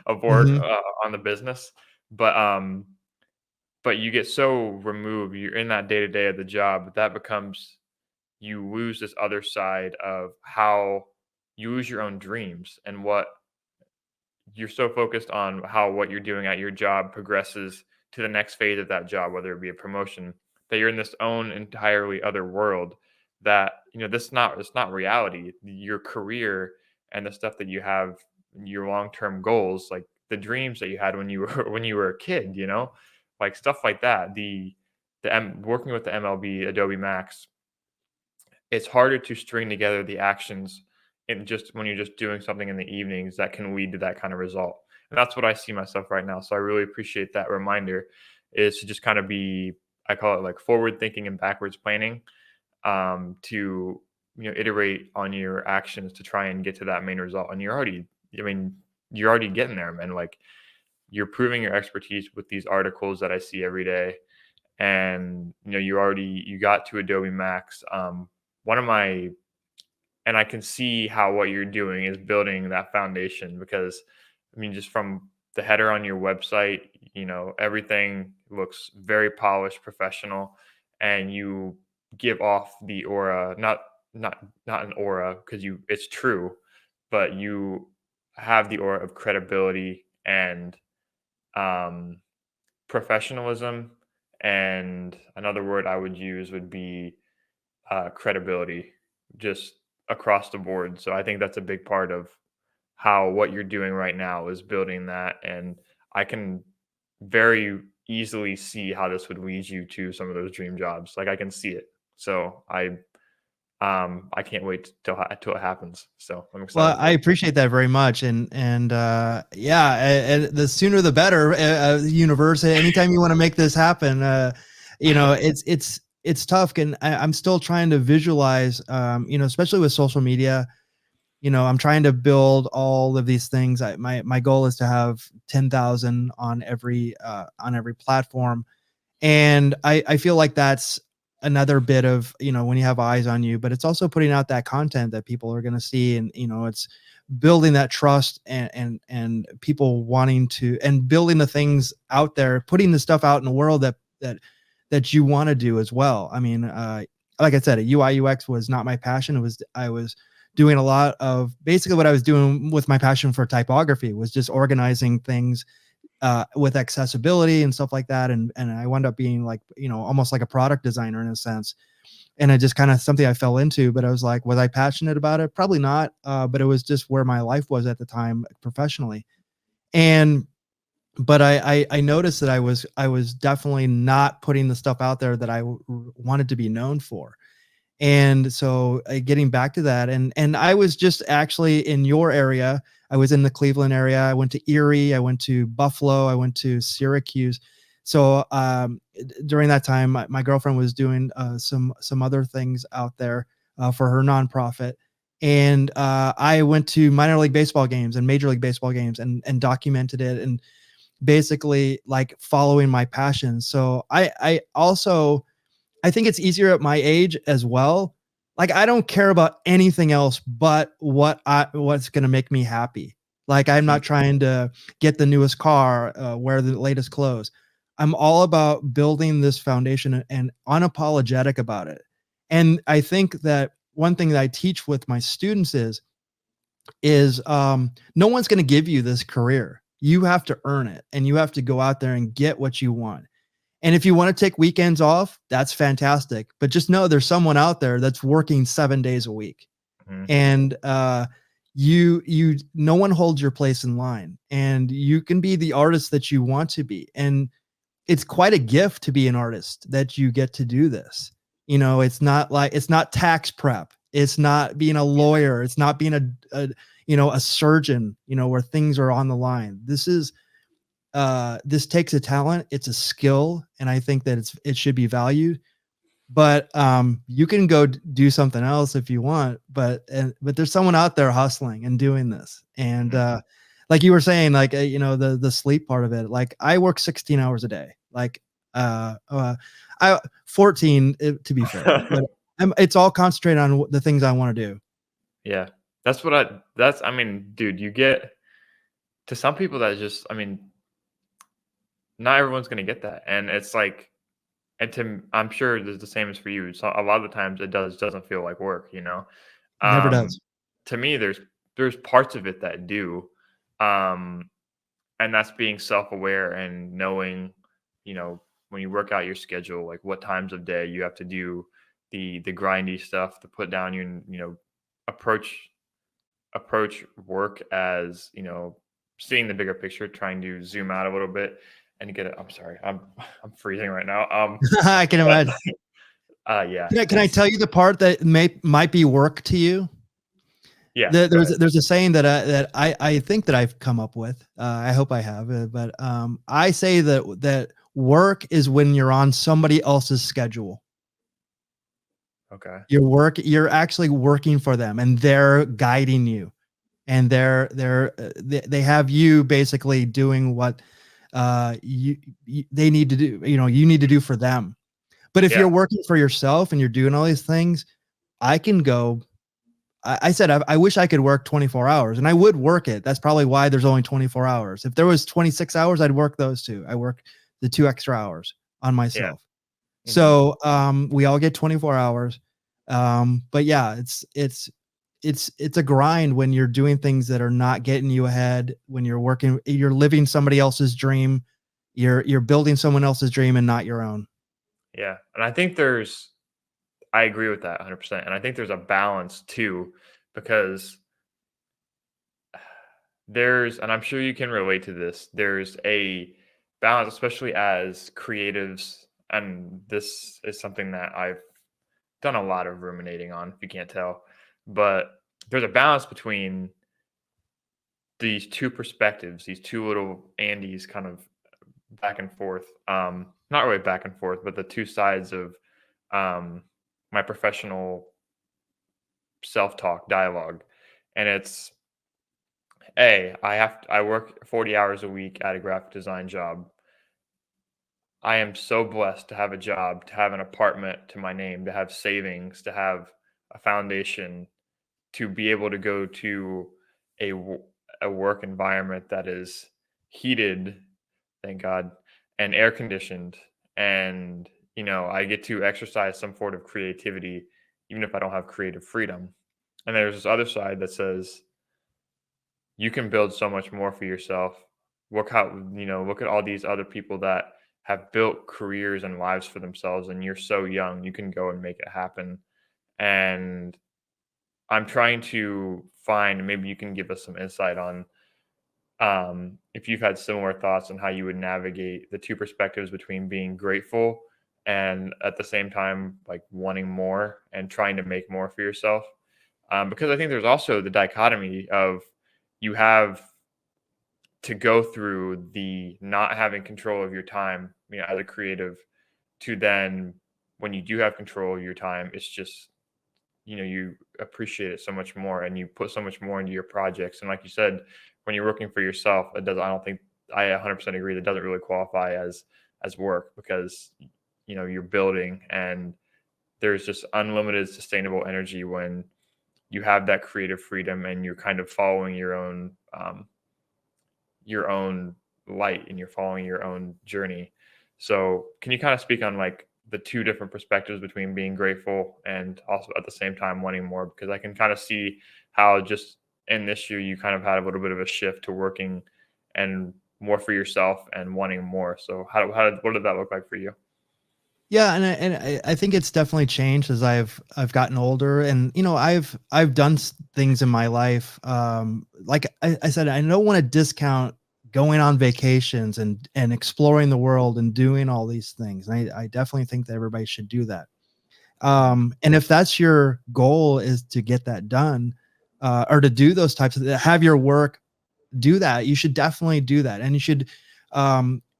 of work Mhm. on the business. But you get so removed. You're in that day to day of the job, that becomes, you lose this other side of how you lose your own dreams and what you're so focused on, how what you're doing at your job progresses to the next phase of that job, whether it be a promotion, that you're in this own entirely other world, that, this not it's not reality. Your career and the stuff that you have, your long-term goals, like the dreams that you had when you were when you were a kid, like stuff like that. Working with the MLB Adobe Max, it's harder to string together the actions in just when you're just doing something in the evenings that can lead to that kind of result. And that's what I see myself right now. So I really appreciate that reminder, is to just kind of be, I call it like forward thinking and backwards planning, to, iterate on your actions to try and get to that main result. And I mean, you're already getting there, man. Like, you're proving your expertise with these articles that I see every day. And you got to Adobe Max. One of my And I can see how what you're doing is building that foundation, because I mean, just from the header on your website, everything looks very polished, professional, and you give off the aura, not an aura, because you it's true, but you have the aura of credibility and um professionalism. And another word I would use would be credibility, just across the board. So I think that's a big part of how what you're doing right now is building that. And I can very easily see how this would lead you to some of those dream jobs. Like, I can see it. So I can't wait till it happens. So I'm Well, excited I for it. appreciate that very much, and yeah, and the sooner the better. Universe, anytime you want to make this happen, it's tough, and I'm still trying to visualize, especially with social media. I'm trying to build all of these things. My goal is to have 10,000 on every platform, and I feel like that's another bit of, when you have eyes on you, but it's also putting out that content that people are going to see. And, it's building that trust, and people wanting to, and building the things out there, putting the stuff out in the world that you want to do as well. I mean, like I said, UI UX was not my passion. I was doing a lot of basically what I was doing with my passion for typography, was just organizing things with accessibility and stuff like that. And I wound up being like, almost like a product designer in a sense. And it just kind of something I fell into, but I was like, was I passionate about it? Probably not. But it was just where my life was at the time professionally. And, but I noticed that I was definitely not putting the stuff out there that wanted to be known for. And so, getting back to that, and I was just actually in your area. I was in the Cleveland area. I went to Erie. I went to Buffalo. I went to Syracuse. So, during that time, my girlfriend was doing some other things out there for her nonprofit, and I went to minor league baseball games and major league baseball games, and documented it, and basically like following my passion. So I also, I think it's easier at my age as well. Like, I don't care about anything else but what's going to make me happy. Like, I'm Mhm. not trying to get the newest car, wear the latest clothes. I'm all about building this foundation and unapologetic about it. And I think that one thing that I teach with my students is no one's going to give you this career. You have to earn it, and you have to go out there and get what you want. And if you want to take weekends off, that's fantastic. But just know there's someone out there that's working 7 days a week. Mhm. And no one holds your place in line. And you can be the artist that you want to be. And it's quite a gift to be an artist, that you get to do this. It's not tax prep. It's not being a lawyer. It's not being a surgeon, where things are on the line. This takes a talent, it's a skill, and I think that it should be valued. But you can go do something else if you want, but there's someone out there hustling and doing this. And Mhm. like you were saying, like, the sleep part of it. Like I work 16 hours a day. Like, I 14 to be fair, but it's all concentrated on the things I want to do. Yeah. That's I mean, dude, you get to some people that just I mean, not everyone's gonna get that. And it's like and I'm sure there's the same as for you. So a lot of the times it doesn't feel like work, you know? Never Um, does. to me, there's parts of it that do. Um, and that's being self-aware and knowing, when you work out your schedule, like what times of day you have to do the grindy stuff to put down your, approach work as, seeing the bigger picture, trying to zoom out a little bit and get it. I'm sorry, I'm freezing right now. I can But, imagine. yeah, Can I tell you the part that might be work to you? yeah, There, go there's ahead. there's a saying that I think that I've come up with. I hope I have, but I say that work is when you're on somebody else's schedule. Okay. You're actually working for them, and they're guiding you, and they have you basically doing what they need to do. You need to do for them. But if Yeah, you're working for yourself and you're doing all these things, I can go. I said I wish I could work 24 hours, and I would work it. That's probably why there's only 24 hours. If there was 26 hours, I'd work those two. I work the 2 extra hours on yeah. myself. Mhm. So we all get 24 hours. But yeah, it's a grind when you're doing things that are not getting you ahead, when you're living somebody else's dream, you're building someone else's dream and not your own. Yeah, and I agree with that 100%, and I think there's a balance too, because and I'm sure you can relate to this, there's a balance, especially as creatives, and this is something that I've done a lot of ruminating on, if you can't tell, but there's a balance between these two perspectives, these two little Andes kind of back and forth. Not really back and forth, but the two sides of um, my professional self-talk dialogue. And it's I work 40 hours a week at a graphic design job. I am so blessed to have a job, to have an apartment to my name, to have savings, to have a foundation, to be able to go to a a work environment that is heated, thank God, and air conditioned. And, I get to exercise some sort of creativity, even if I don't have creative freedom. And there's this other side that says you can build so much more for yourself. Look at all these other people that have built careers and lives for themselves, and you're so young, you can go and make it happen. And I'm trying to find, maybe you can give us some insight on if you've had similar thoughts on how you would navigate the two perspectives between being grateful and at the same time like wanting more and trying to make more for yourself. Because I think there's also the dichotomy of you have to go through the not having control of your time, as a creative, to then when you do have control of your time, it's just you appreciate it so much more and you put so much more into your projects. And like you said, when you're working for yourself, it does I don't think I 100% agree that doesn't really qualify as work, because you're building, and there's just unlimited sustainable energy when you have that creative freedom and you're kind of following your own light and you're following your own journey. So can you kind of speak on like the two different perspectives between being grateful and also at the same time wanting more? Because I can kind of see how just in this year you kind of had a little bit of a shift to working and more for yourself and wanting more. So what did that look like for you? Yeah, and I think it's definitely changed as I've gotten older, and I've done things in my life. Like I said, I don't want to discount going on vacations and exploring the world and doing all these things. And I definitely think that everybody should do that. Mhm. And if that's your goal, is to get that done, or to do those types of have your work do that, you should definitely do that. And you should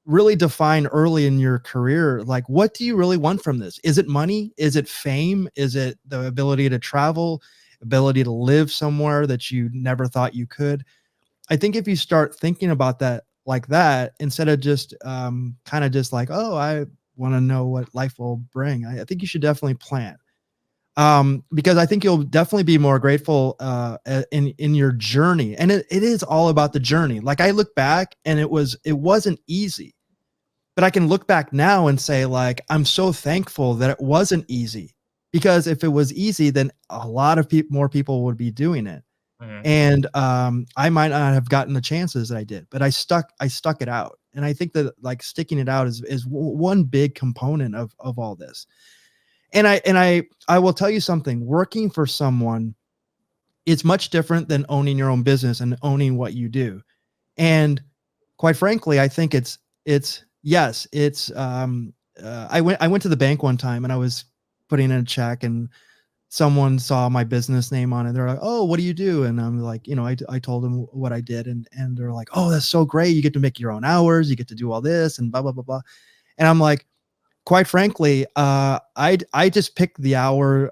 really define early in your career, like, what do you really want from this? Is it money? Is it fame? Is it the ability to travel, ability to live somewhere that you never thought you could? I think if you start thinking about that like that, instead of just kind of just like, oh, I want to know what life will bring, I think you should definitely plan. Because I think you'll definitely be more grateful in your journey, and it is all about the journey. Like I look back, and it wasn't easy, but I can look back now and say, like, I'm so thankful that it wasn't easy, because if it was easy, then a lot of more people would be doing it, Mhm. and I might not have gotten the chances that I did, but I stuck it out, and I think that like sticking it out is one big component of all this. And I will tell you something, working for someone is much different than owning your own business and owning what you do. And quite frankly, I think it's yes, it's I went to the bank one time and I was putting in a check, and someone saw my business name on it. They're like, "Oh, what do you do?" And I'm like, I told them what I did, and they're like, "Oh, that's so great. You get to make your own hours, you get to do all this and blah blah blah blah." And I'm like, quite frankly, I just picked the hour.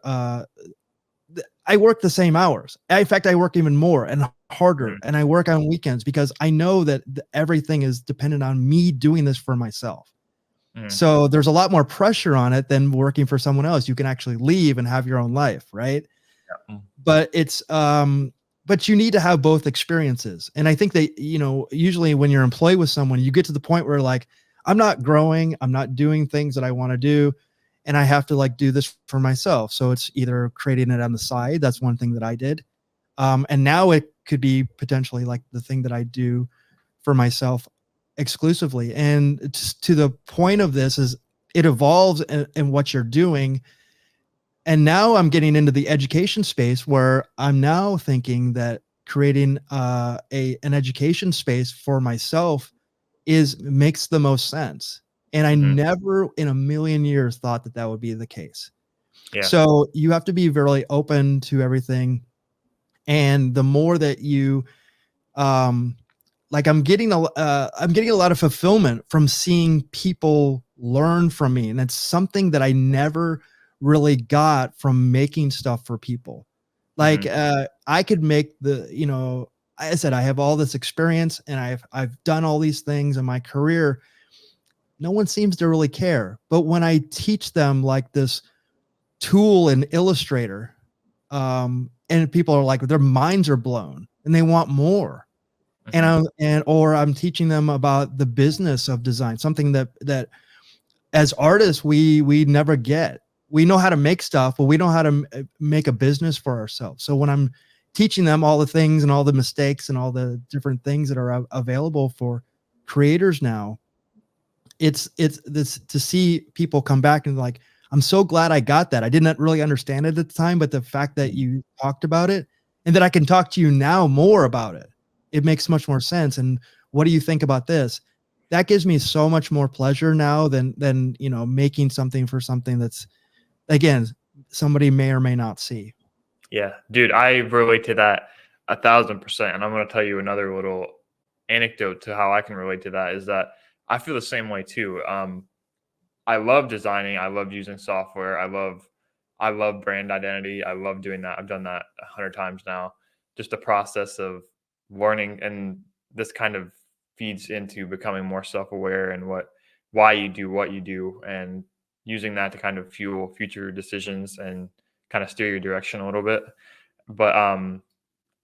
I work the same hours. In fact, I work even more and harder, Mhm. and I work on weekends because I know that everything is dependent on me doing this for myself. Mhm. So there's a lot more pressure on it than working for someone else. You can actually leave and have your own life, right? Yeah. But but you need to have both experiences. And I think that, usually when you're employed with someone, you get to the point where like, I'm not growing, I'm not doing things that I want to do, and I have to like do this for myself. So it's either creating it on the side. That's one thing that I did. And now it could be potentially like the thing that I do for myself exclusively. And it's to the point of this is it evolves in what you're doing. And now I'm getting into the education space where I'm now thinking that creating an education space for myself is makes the most sense. And I Mhm. never in a million years thought that that would be the case. Yeah. So you have to be very open to everything. And the more that you um like I'm getting a lot of fulfillment from seeing people learn from me, and it's something that I never really got from making stuff for people. Like Mhm. I could make I said I have all this experience and I've done all these things in my career. No one seems to really care, but when I teach them like this tool in Illustrator, and people are like their minds are blown and they want more. And Mhm. I'm teaching them about the business of design, something that as artists we never get. We know how to make stuff, but we know how to make a business for ourselves. So when I'm teaching them all the things and all the mistakes and all the different things that are available for creators now, it's this to see people come back and like, I'm so glad I got that. I didn't really understand it at the time, but the fact that Mhm. you talked about it and that I can talk to you now more about it, it makes much more sense. And what do you think about this? That gives me so much more pleasure now than making something for something that's, again, somebody may or may not see. Yeah, dude, I relate to that 1,000%. And I'm going to tell you another little anecdote to how I can relate to that is that I feel the same way too. I love designing. I love using software. I love brand identity. I love doing that. I've done that 100 times now. Just the process of learning, and this kind of feeds into becoming more self-aware and why you do what you do, and using that to kind of fuel future decisions and kind of steer your direction a little bit. But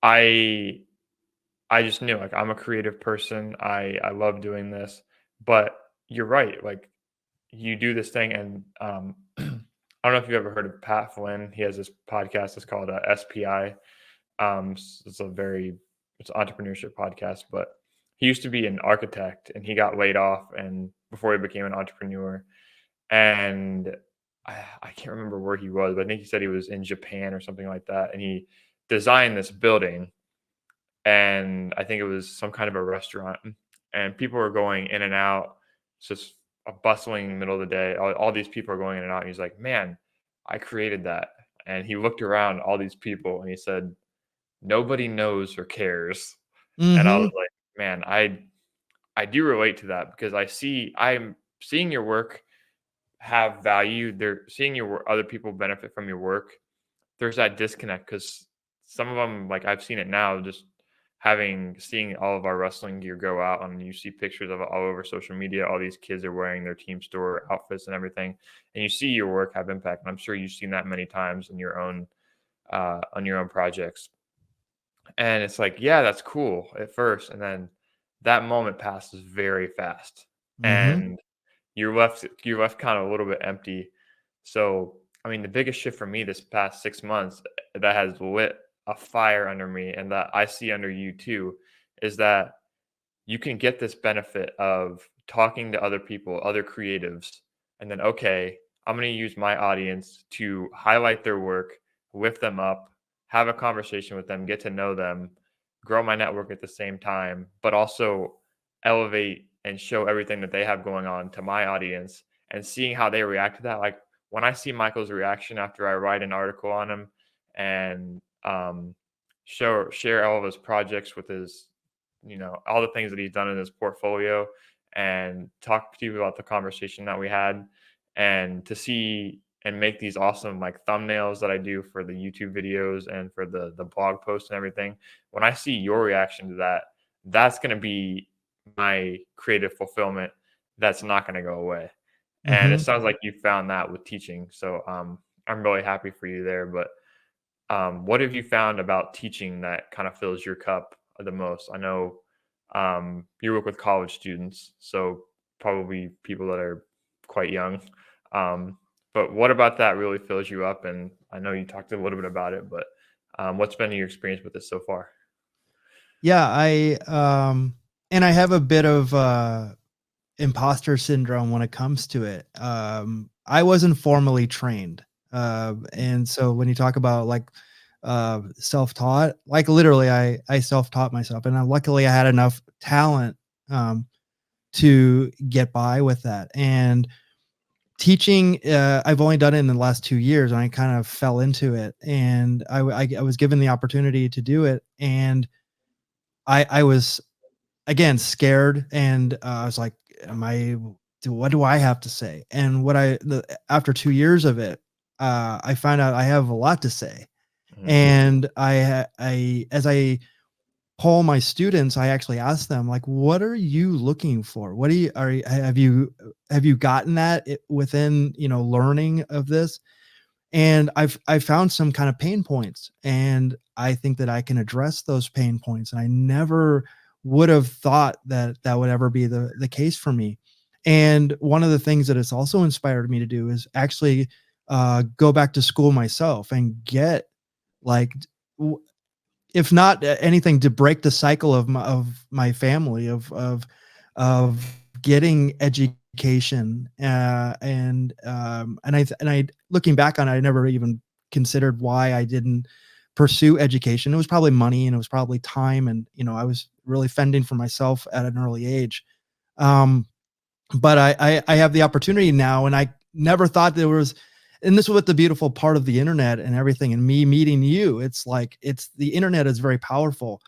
I I just knew, like, I'm a creative person. I love doing this. But you're right. Like, you do this thing, and I don't know if you've ever heard of Pat Flynn. He has this podcast. It's called SPI. It's it's an entrepreneurship podcast. But he used to be an architect, and he got laid off, and before he became an entrepreneur, and I can't remember where he was, but I think he said he was in Japan or something like that, and he designed this building, and I think it was some kind of a restaurant, and people were going in and out. It's just a bustling middle of the day. All these people are going in and out. And he's like, "Man, I created that." And he looked around all these people and he said, "Nobody knows or cares." And I was Hmm. like, "Man, I do relate to that because I'm seeing your work have value. They're seeing other people benefit from your work. There's that disconnect because some of them, like I've seen it now, just seeing all of our wrestling gear go out, and you see pictures of it all over social media. All these kids are wearing their team store outfits and everything, and you see your work have impact. And I'm sure you've seen that many times in your own on your own projects. And it's like, yeah, that's cool at first, and then that moment passes very fast, Mm-hmm. and you're left kind of a little bit empty. So, I mean, the biggest shift for me this past 6 months that has lit a fire under me, and that I see under you too, is that you can get this benefit of talking to other people, other creatives, and then, okay, I'm going to use my audience to highlight their work, lift them up, have a conversation with them, get to know them, grow my network at the same time, but also elevate and show everything that they have going on to my audience, and seeing how they react to that. Like when I see Michael's reaction after I write an article on him, and share all of his projects with his, all the things that he's done in his portfolio, and talk to you about the conversation that we had, and to see and make these awesome like thumbnails that I do for the YouTube videos and for the blog posts and everything. When I see your reaction to that, that's going to be my creative fulfillment. That's not going to go away. And it Mm-hmm. sounds like you found that with teaching. So I'm really happy for you there. But what have you found about teaching that kind of fills your cup the most? I know you work with college students, so probably people that are quite young. Um, but what about that really fills you up? And I know you talked a little bit about it, but what's been your experience with it so far? Yeah, and I have a bit of imposter syndrome when it comes to it. I wasn't formally trained. And so when you talk about like self-taught, like literally I self-taught myself, and luckily I had enough talent um to get by with that. And teaching, I've only done it in the last 2 years, and I kind of fell into it, and I was given the opportunity to do it, and I was again scared, and I was like, am I what do I have to say? And after 2 years of it, I found out I have a lot to say. Mhm. And as I poll my students, I actually ask them like, what are you looking for? What do you are you- have you gotten that within, learning of this? And I found some kind of pain points, and I think that I can address those pain points. And I never would have thought that that would ever be the case for me. And one of the things that it's also inspired me to do is actually go back to school myself and get like if not anything, to break the cycle of my family of getting education, and I looking back on it, I never even considered why I didn't pursue education. It was probably money, and it was probably time, and I was really fending for myself at an early age. um but I have the opportunity now, and I never thought there was. And this is what the beautiful part of the internet and everything, and me meeting you. It's like the internet is very powerful.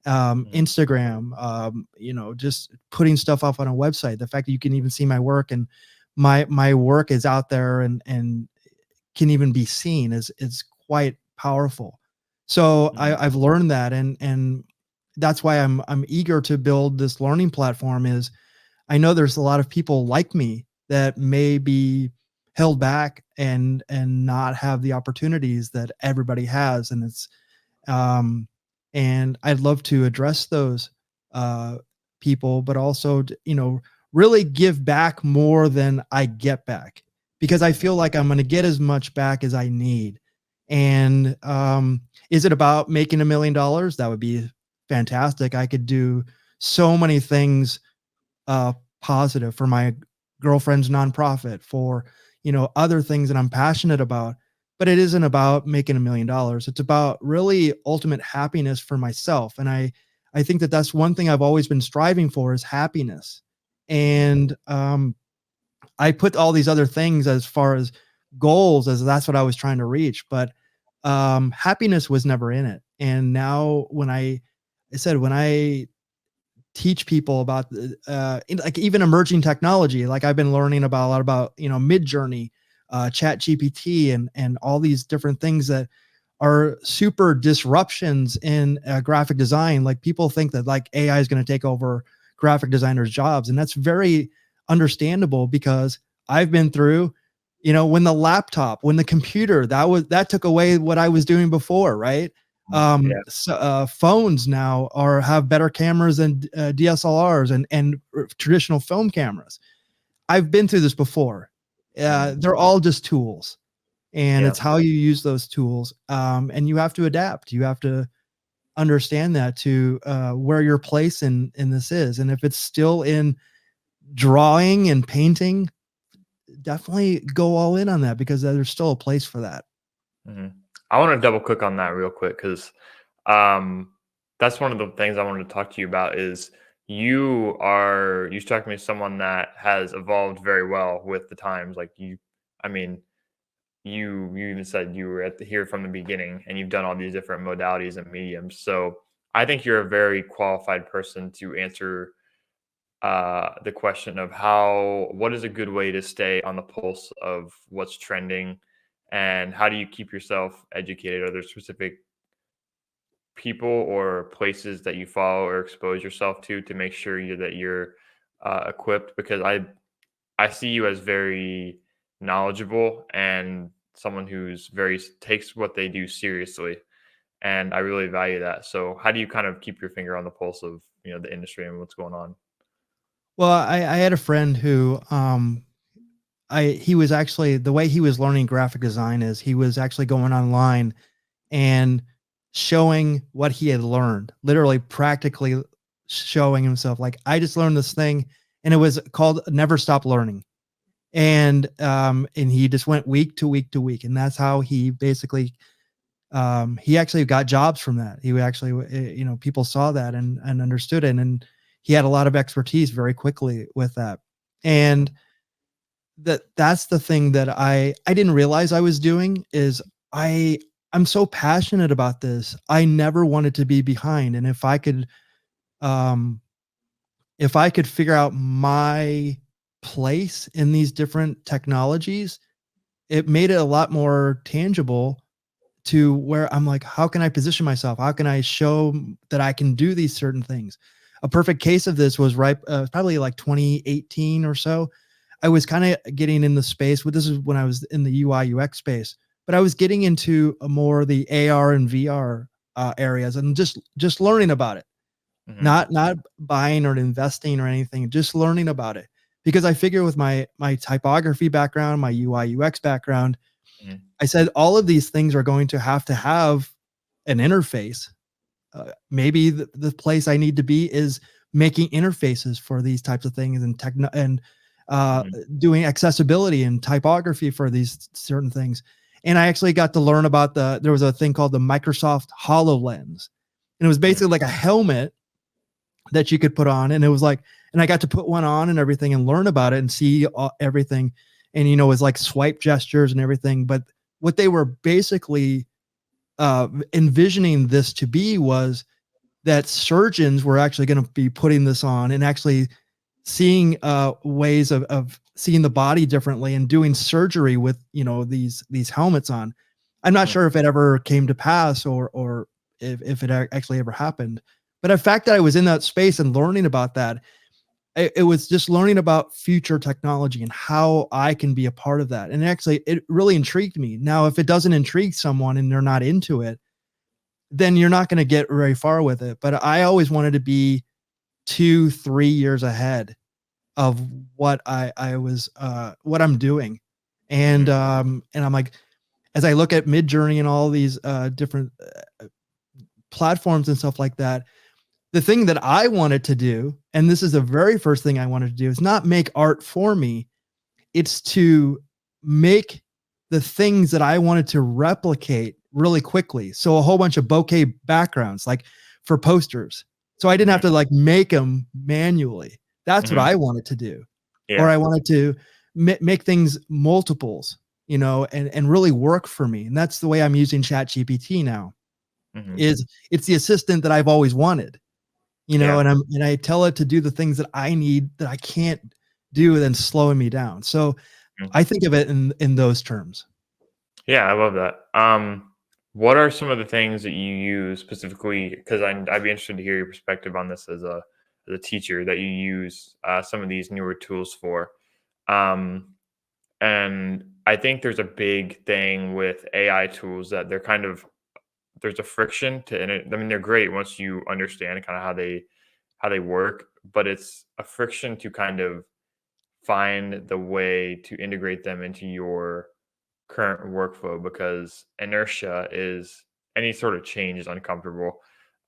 Mhm. Instagram, just putting stuff up on a website. The fact that you can even see my work, and my work is out there, and can even be seen, is quite powerful. So Mhm. I've learned that, and that's why I'm eager to build this learning platform. Is I know there's a lot of people like me that may be held back and not have the opportunities that everybody has, and um I'd love to address those uh people, but also really give back more than I get back, because I feel Mhm. like I'm going to get as much back as I need. And is it about making $1 million? That would be fantastic. I could do so many things uh, positive for my girlfriend's nonprofit, for other things that I'm passionate about. But it isn't about making $1 million. It's about really ultimate happiness for myself. And I think that that's one thing I've always been striving for, is happiness. Mhm. And I put all these other things as far as goals, as that's what I was trying to reach, but happiness was never in it. And now I said, when I teach people about like even emerging technology. Like I've been learning about a lot about Mid Journey, Chat GPT, and all these different things that are super disruptions in graphic design. Like people think that like AI is going to take over graphic designers' jobs, and that's very understandable because I've been through, when the laptop, when the computer, that took away what I was doing before, right? Yeah. Phones now have better cameras than DSLRs and traditional film cameras. I've been through this before. Mhm. They're all just tools, and Yeah. it's how you use those tools. And you have to adapt. You have to understand that to where your place in this is. And if it's still in drawing and painting, definitely go all in on that because there's still a place for that. Mhm. I want to double click on that real quick because um, that's one of the things I wanted to talk to you about. Is you struck me as someone that has evolved very well with the times. Like I mean, you even said you were here from the beginning, and you've done all these different modalities and mediums. So I think you're a very qualified person to answer the question of what is a good way to stay on the pulse of what's trending, and how do you keep yourself educated? Are there specific people or places that you follow or expose yourself to make sure that you're equipped? Because I see you as very knowledgeable and someone who's very takes what they do seriously, and I really value that. So how do you kind of keep your finger on the pulse of the industry and what's going on? Well, I had a friend who he was actually, the way he was learning graphic design is he was actually going online and showing what he had learned, literally practically showing himself like, I just learned this thing, and it was called Never Stop Learning. And he just went week to week to week, and that's how he basically he actually got jobs from that. He would actually, people saw that and understood it, and he had a lot of expertise very quickly with that. And that's the thing that I didn't realize I was doing is I I'm so passionate about this. I never wanted to be behind, and um if I could figure out my place in these different technologies, it made it a lot more tangible to where I'm like, how can I position myself? How can I show that I can do these certain things? A perfect case of this was probably like 2018 or so. I was kind of getting in the space. This is when I was in the UI UX space, but I was getting into a more the AR and VR areas and just learning about it, Hmm. not buying or investing or anything, just learning about it. Because I figure with my typography background, my UI UX background, Hmm. I said all of these things are going to have an interface. Maybe the place I need to be is making interfaces for these types of things and uh, Hmm. doing accessibility and typography for these certain things. And I actually got to learn about there was a thing called the Microsoft HoloLens, and it was basically like a helmet that you could put on, and it was like, and I got to put one on and everything and learn about it and see everything, and it was like swipe gestures and everything. But what they were basically envisioning this to be was that surgeons were actually going to be putting this on and actually seeing ways of seeing the body differently and doing surgery with these helmets on. I'm not sure if it ever came to pass or if it actually ever happened. But the fact that I was in that space and learning about that, it was just learning about future technology and how I can be a part of that. And actually, it really intrigued me. Now, if it doesn't intrigue someone and they're not into it, then you're not going to get very far with it. But I always wanted to be 2, 3 years ahead of what I'm doing. Hmm. And I'm like, as I look at Midjourney and all these different platforms and stuff like that, the thing that I wanted to do, and this is the very first thing I wanted to do, is not make art for me. It's to make the things that I wanted to replicate really quickly. So a whole bunch of bokeh backgrounds, like for posters. So I didn't have Hmm. to like make them manually. That's what Hmm. I wanted to do. Or Yeah. I wanted to make things multiples, and really work for me. And that's the way I'm using Chat GPT now. Hmm. Is it's the assistant that I've always wanted, Yeah. and I tell it to do the things that I need that I can't do, and then slowing me down. So Mhm. I think of it in those terms. Yeah, I love that. what are some of the things that you use specifically? Because I'd be interested to hear your perspective on this as a teacher that you use some of these newer tools for. Um, and I think there's a big thing with AI tools that they're kind of there's a friction to and I mean they're great once you understand kind of how they work, but it's a friction to kind of find the way to integrate them into your current workflow because inertia is any sort of change is uncomfortable.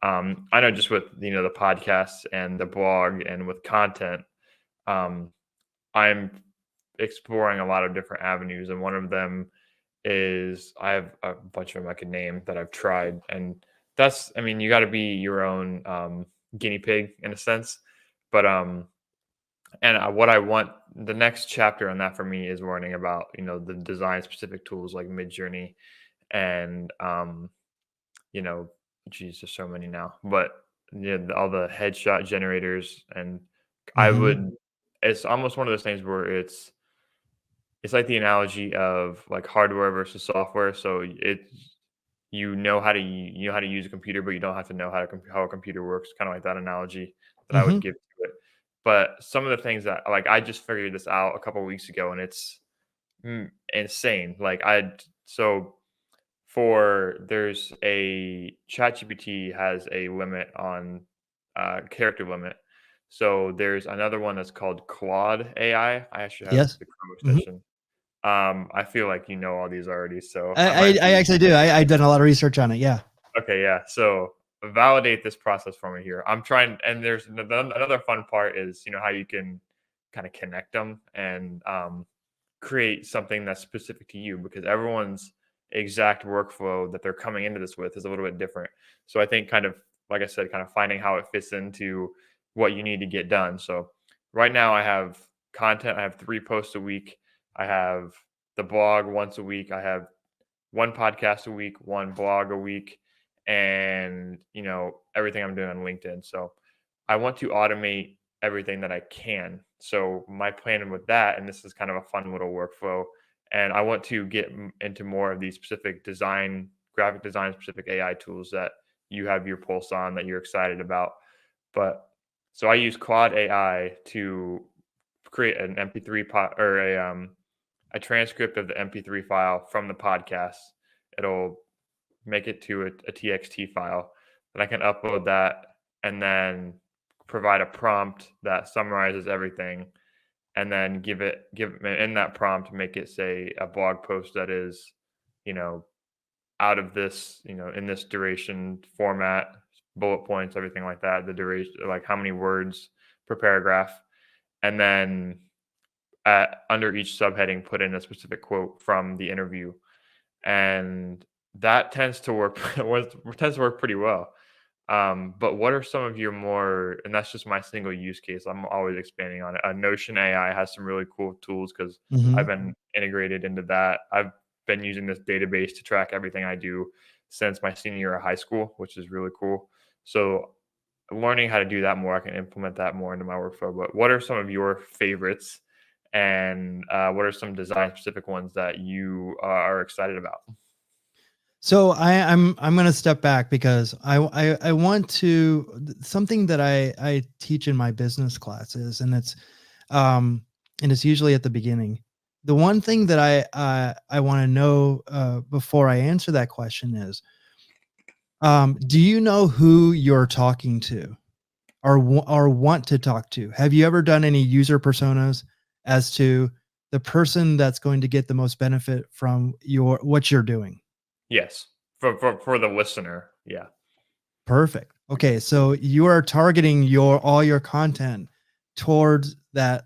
I know just with the podcasts and the blog and with content, um, I'm exploring a lot of different avenues, and one of them is I have a bunch of them I could name that I've tried, and that's I mean you got to be your own guinea pig in a sense, but and what I want the next chapter on that for me is learning about the design specific tools like Midjourney and you know, geez, there's so many now, but yeah, all the headshot generators and I Hmm. would. It's almost one of those things where it's like the analogy of like hardware versus software. So you know how to use a computer, but you don't have to know how a computer works. Kind of like that analogy that I would Hmm. give to it. But some of the things that like I just figured this out a couple of weeks ago, and it's insane. Like so for there's a ChatGPT has a limit on character limit. So there's another one that's called Claude AI. I actually have Yes. the Chrome Hmm. extension. I feel like you know all these already, so I, I might I be actually do. I've done a lot of research on it. Yeah. okay. Yeah. So validate this process for me here. I'm trying, and there's another fun part is how you can kind of connect them and create something that's specific to you because everyone's exact workflow that they're coming into this with is a little bit different. So I think kind of like I said, kind of finding how it fits into what you need to get done. So right now I have content. I have 3 posts a week. I have the blog once a week. I have one podcast a week, one blog a week, and everything I'm doing on LinkedIn. So I want to automate everything that I can. So my plan with that, and this is kind of a fun little workflow, and I want to get into more of these specific graphic design specific AI tools that you have your pulse on that you're excited about. But so I use Quad AI to create an MP3 or a transcript of the MP3 file from the podcast. It'll make it to a TXT file. Then I can upload that and then provide a prompt that summarizes everything and then give in that prompt make it say a blog post that is you know out of this in this duration format, bullet points, everything like that, the duration, like how many words per paragraph, and then under each subheading put in a specific quote from the interview, and that tends to work tends to work pretty well. But what are some of your more, and that's just my single use case. I'm always expanding on it. Notion AI has some really cool tools because I've Hmm. been integrated into that. I've been using this database to track everything I do since my senior year of high school, which is really cool. So learning how to do that more, I can implement that more into my workflow. But what are some of your favorites, and what are some design specific ones that you are excited about? So I'm going to step back because I want to something that I teach in my business classes, um and it's usually at the beginning. The one thing that I want to know before I answer that question is, do you know who you're talking to or want to talk to? Have you ever done any user personas as to the person that's going to get the most benefit from your what you're doing? Yes, for the listener. Yeah. Perfect. Okay, so you are targeting your all your content towards that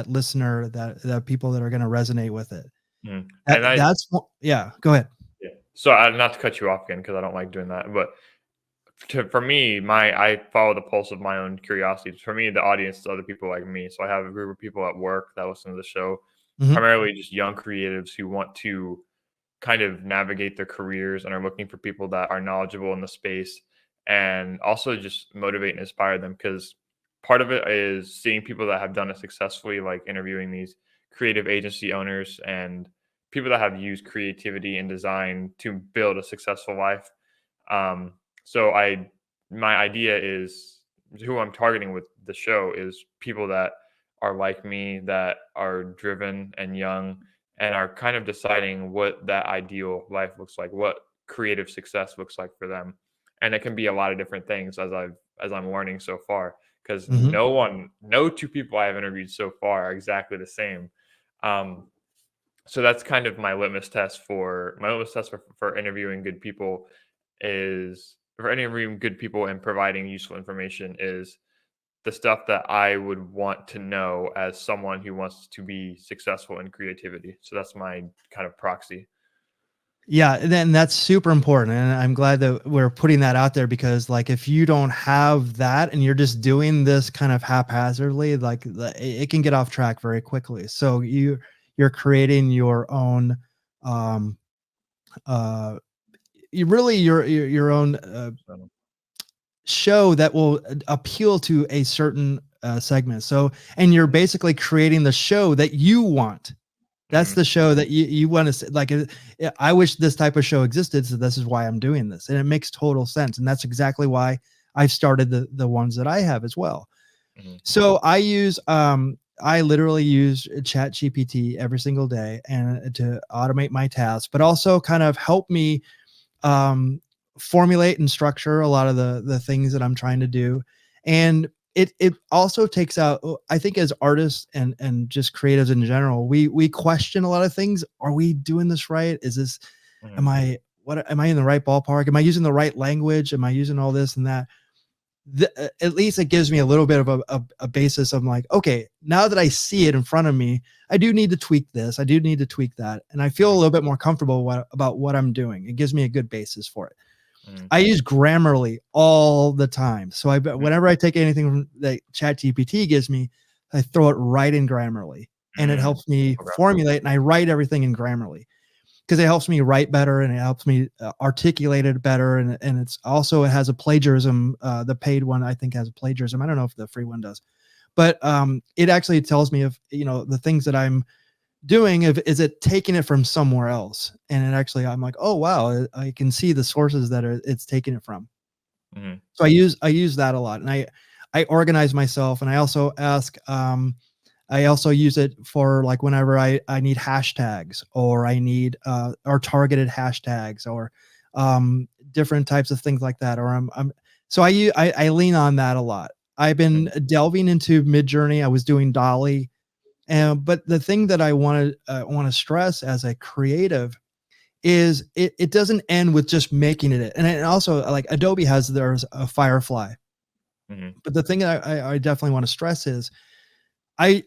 listener, that people that are going to resonate with it. Mm. That And I that's yeah. Go ahead. yeah. So not to cut you off again because I don't like doing that, but for me, my I follow the pulse of my own curiosity. For me, the audience is other people like me. So I have a group of people at work that listen to the show, Hmm. primarily just young creatives who want to kind of navigate their careers and are looking for people that are knowledgeable in the space and also just motivate and inspire them because part of it is seeing people that have done it successfully, like interviewing these creative agency owners and people that have used creativity and design to build a successful life. So my idea is, who I'm targeting with the show is people that are like me, that are driven and young, and are kind of deciding what that ideal life looks like, what creative success looks like for them. And it can be a lot of different things, as I'm learning so far, because Mhm. no two people I have interviewed so far are exactly the same. Um, so that's kind of my litmus test for interviewing good people is for interviewing good people and providing useful information is the stuff that I would want to know as someone who wants to be successful in creativity. So that's my kind of proxy. Yeah, and then that's super important, and I'm glad that we're putting that out there because, like, if you don't have that and you're just doing this kind of haphazardly, like, it can get off track very quickly. So you're creating your own, um, uh, you really your own So, show that will appeal to a certain segment. So, and you're basically creating the show that you want. That's mhm, the show that you wanna see, like, I wish this type of show existed, so this is why I'm doing this, and it makes total sense, and that's exactly why I've started the ones that I have as well. mhm, So, I literally use ChatGPT every single day and to automate my tasks, but also kind of help me um, formulate and structure a lot of the things that I'm trying to do. And it also takes out, I think, as artists and just creatives in general, we question a lot of things. Are we doing this right? Is this mhm, am I what am I in the right ballpark? Am I using the right language? Am I using all this and that? At least it gives me a little bit of a basis of like, okay, now that I see it in front of me, I do need to tweak this. I do need to tweak that. And I feel a mhm, little bit more comfortable about what I'm doing. It gives me a good basis for it. mhm, I use Grammarly all the time. So mhm, whenever I take anything from that ChatGPT gives me, I throw it right in Grammarly and it mm. helps me Okay. formulate and I write everything in Grammarly because it helps me write better and it helps me articulate it better. And it's also, it has a plagiarism. The paid one, I think, has a plagiarism. I don't know if the free one does, but it actually tells me if, the things that I'm doing, if is it taking it from somewhere else. And it actually, I'm like, oh, wow, I can see the sources that it's taking it from. Mhm, So I use that a lot, and I organize myself, and I also use it for like whenever I need hashtags or I need or targeted hashtags or different types of things like that. Or I'm so I lean on that a lot. I've been mhm, delving into Midjourney. I was doing Dolly, and but the thing that I want to stress as a creative is it doesn't end with just making it. And also, like, Adobe has there's a Firefly, mhm, but the thing that I definitely want to stress is I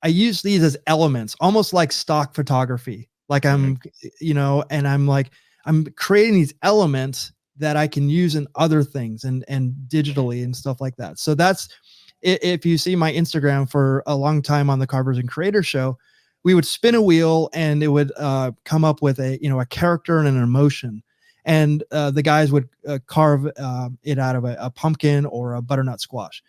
use these as elements, almost like stock photography. Like mhm, and I'm like I'm creating these elements that I can use in other things and mhm, digitally and stuff like that. So that's if you see my Instagram for a long time on the Carvers and Creators show, we would spin a wheel and it would come up with a character and an emotion. And the guys would carve it out of a pumpkin or a butternut squash.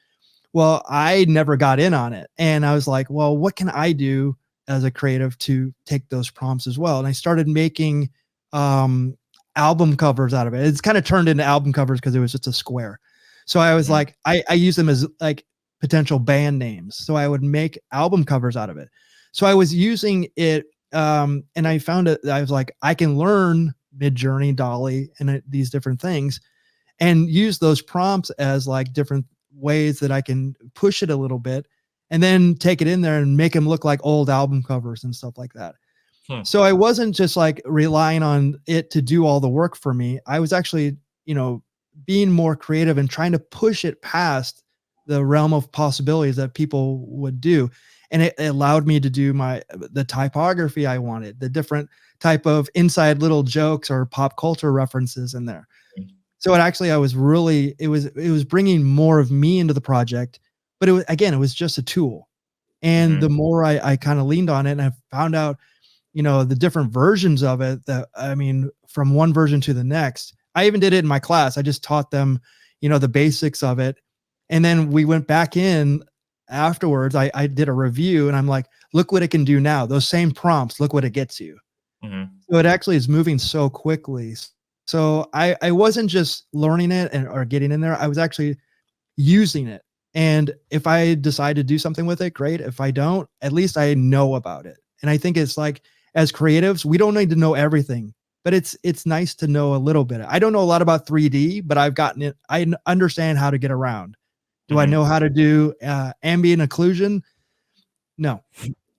Well, I never got in on it. And I was like, well, what can I do as a creative to take those prompts as well? And I started making um, album covers out of it. It's kind of turned into album covers because it was just a square. So I was mhm, like, I use them as like potential band names. So I would make album covers out of it. So I was using it and I found it. I was like, I can learn Midjourney, Dolly, and these different things and use those prompts as like different ways that I can push it a little bit and then take it in there and make them look like old album covers and stuff like that. hmm, So I wasn't just like relying on it to do all the work for me. I was actually, being more creative and trying to push it past the realm of possibilities that people would do. And it allowed me to do the typography I wanted, the different type of inside little jokes or pop culture references in there. mhm, So it actually, I was really, it was bringing more of me into the project, but it was just a tool. And mhm, the more I kind of leaned on it and I found out, the different versions of it that, I mean, from one version to the next, I even did it in my class. I just taught them, the basics of it. And then we went back in afterwards. I did a review and I'm like, look what it can do now. Those same prompts, look what it gets you. Mhm. So it actually is moving so quickly. So I wasn't just learning it or getting in there. I was actually using it. And if I decide to do something with it, great. If I don't, at least I know about it. And I think it's like, as creatives, we don't need to know everything, but it's nice to know a little bit. I don't know a lot about 3D, but I've gotten it. Understand how to get around. Do I Mhm. know how to do ambient occlusion? No,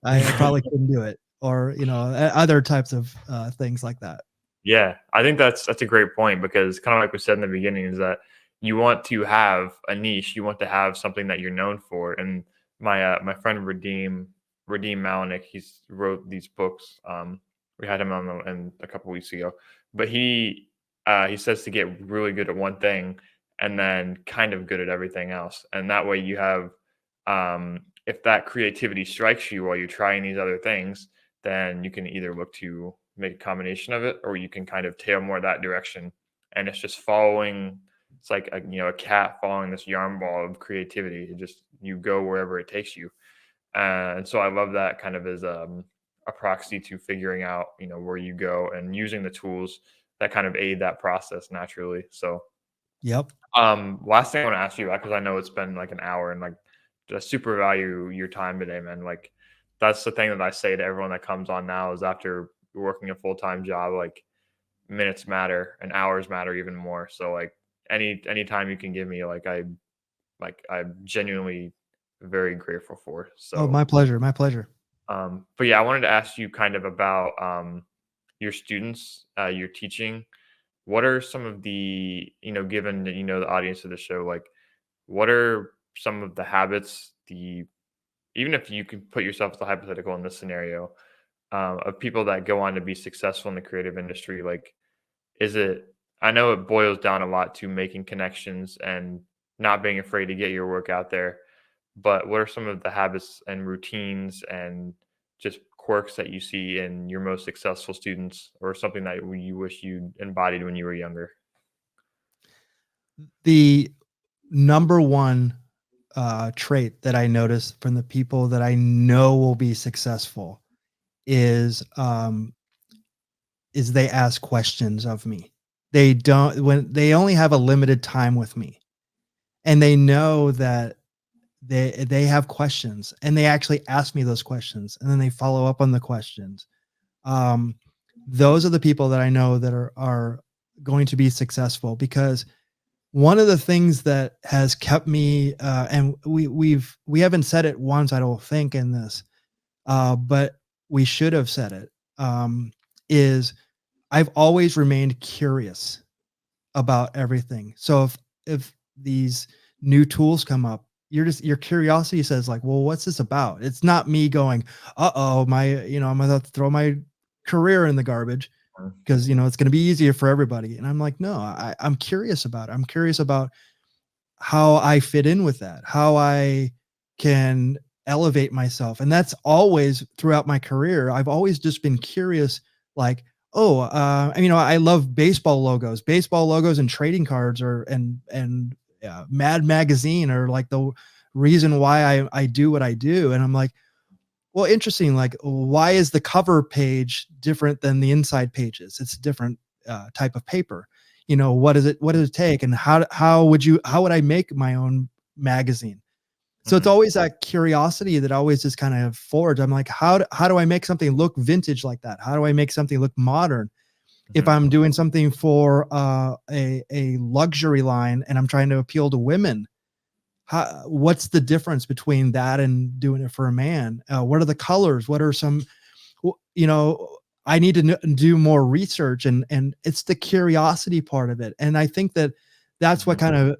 I probably couldn't do it, or other types of things like that. Yeah, I think that's a great point because kind of like we said in the beginning is that you want to have a niche, you want to have something that you're known for. And my friend Redeem Malinik, he's wrote these books. We had him on and a couple weeks ago, but he says to get really good at one thing and then kind of good at everything else, and that way you have if that creativity strikes you while you're trying these other things, then you can either look to make a combination of it or you can kind of tail more that direction. And it's just following, it's like a cat following this yarn ball of creativity. It just, you go wherever it takes you. And so I love that kind of as a proxy to figuring out, where you go and using the tools that kind of aid that process naturally. So Yep. last thing I want to ask you about, because I know it's been like an hour, and like just super value your time today, man. Like that's the thing that I say to everyone that comes on now is after working a full-time job, like minutes matter and hours matter even more. So like any time you can give me, I'm genuinely very grateful for. Oh, So my pleasure. My pleasure. but yeah, I wanted to ask you kind of about your students, your teaching. What are some of the, given that the audience of the show, like what are some of the habits, even if you can put yourself as a hypothetical in this scenario, of people that go on to be successful in the creative industry? Like, is it, I know it boils down a lot to making connections and not being afraid to get your work out there, but what are some of the habits and routines and just quirks that you see in your most successful students, or something that you wish you embodied when you were younger? The number one trait that I notice from the people that I know will be successful is they ask questions of me. They don't when they only have a limited time with me, and they know that they have questions, and they actually ask me those questions, and then they follow up on the questions. Um, those are the people that I know that are going to be successful, because one of the things that has kept me, and we haven't said it once, I don't think, in this, but we should have said it, is I've always remained curious about everything. So if these new tools come up, your curiosity says like, well, what's this about? It's not me going, uh-oh, I'm gonna have to throw my career in the garbage Mm. because it's gonna be easier for everybody. And I'm like, no, I'm curious about it. I'm curious about how I fit in with that, how I can elevate myself. And that's always throughout my career. I've always just been curious, like, oh, I love baseball logos and trading cards, or and Mad Magazine, or like the reason why I do what I do. And I'm like, well, interesting. Like, why is the cover page different than the inside pages? It's a different type of paper. What is it? What does it take? And how would I make my own magazine? So it's Mhm, always that curiosity that always just kind of forged. I'm like, how do I make something look vintage like that? How do I make something look modern? If mhm, I'm doing something for a luxury line and I'm trying to appeal to women, what's the difference between that and doing it for a man? What are the colors? What are some, I need to do more research, and it's the curiosity part of it. And I think that that's what mhm, kind of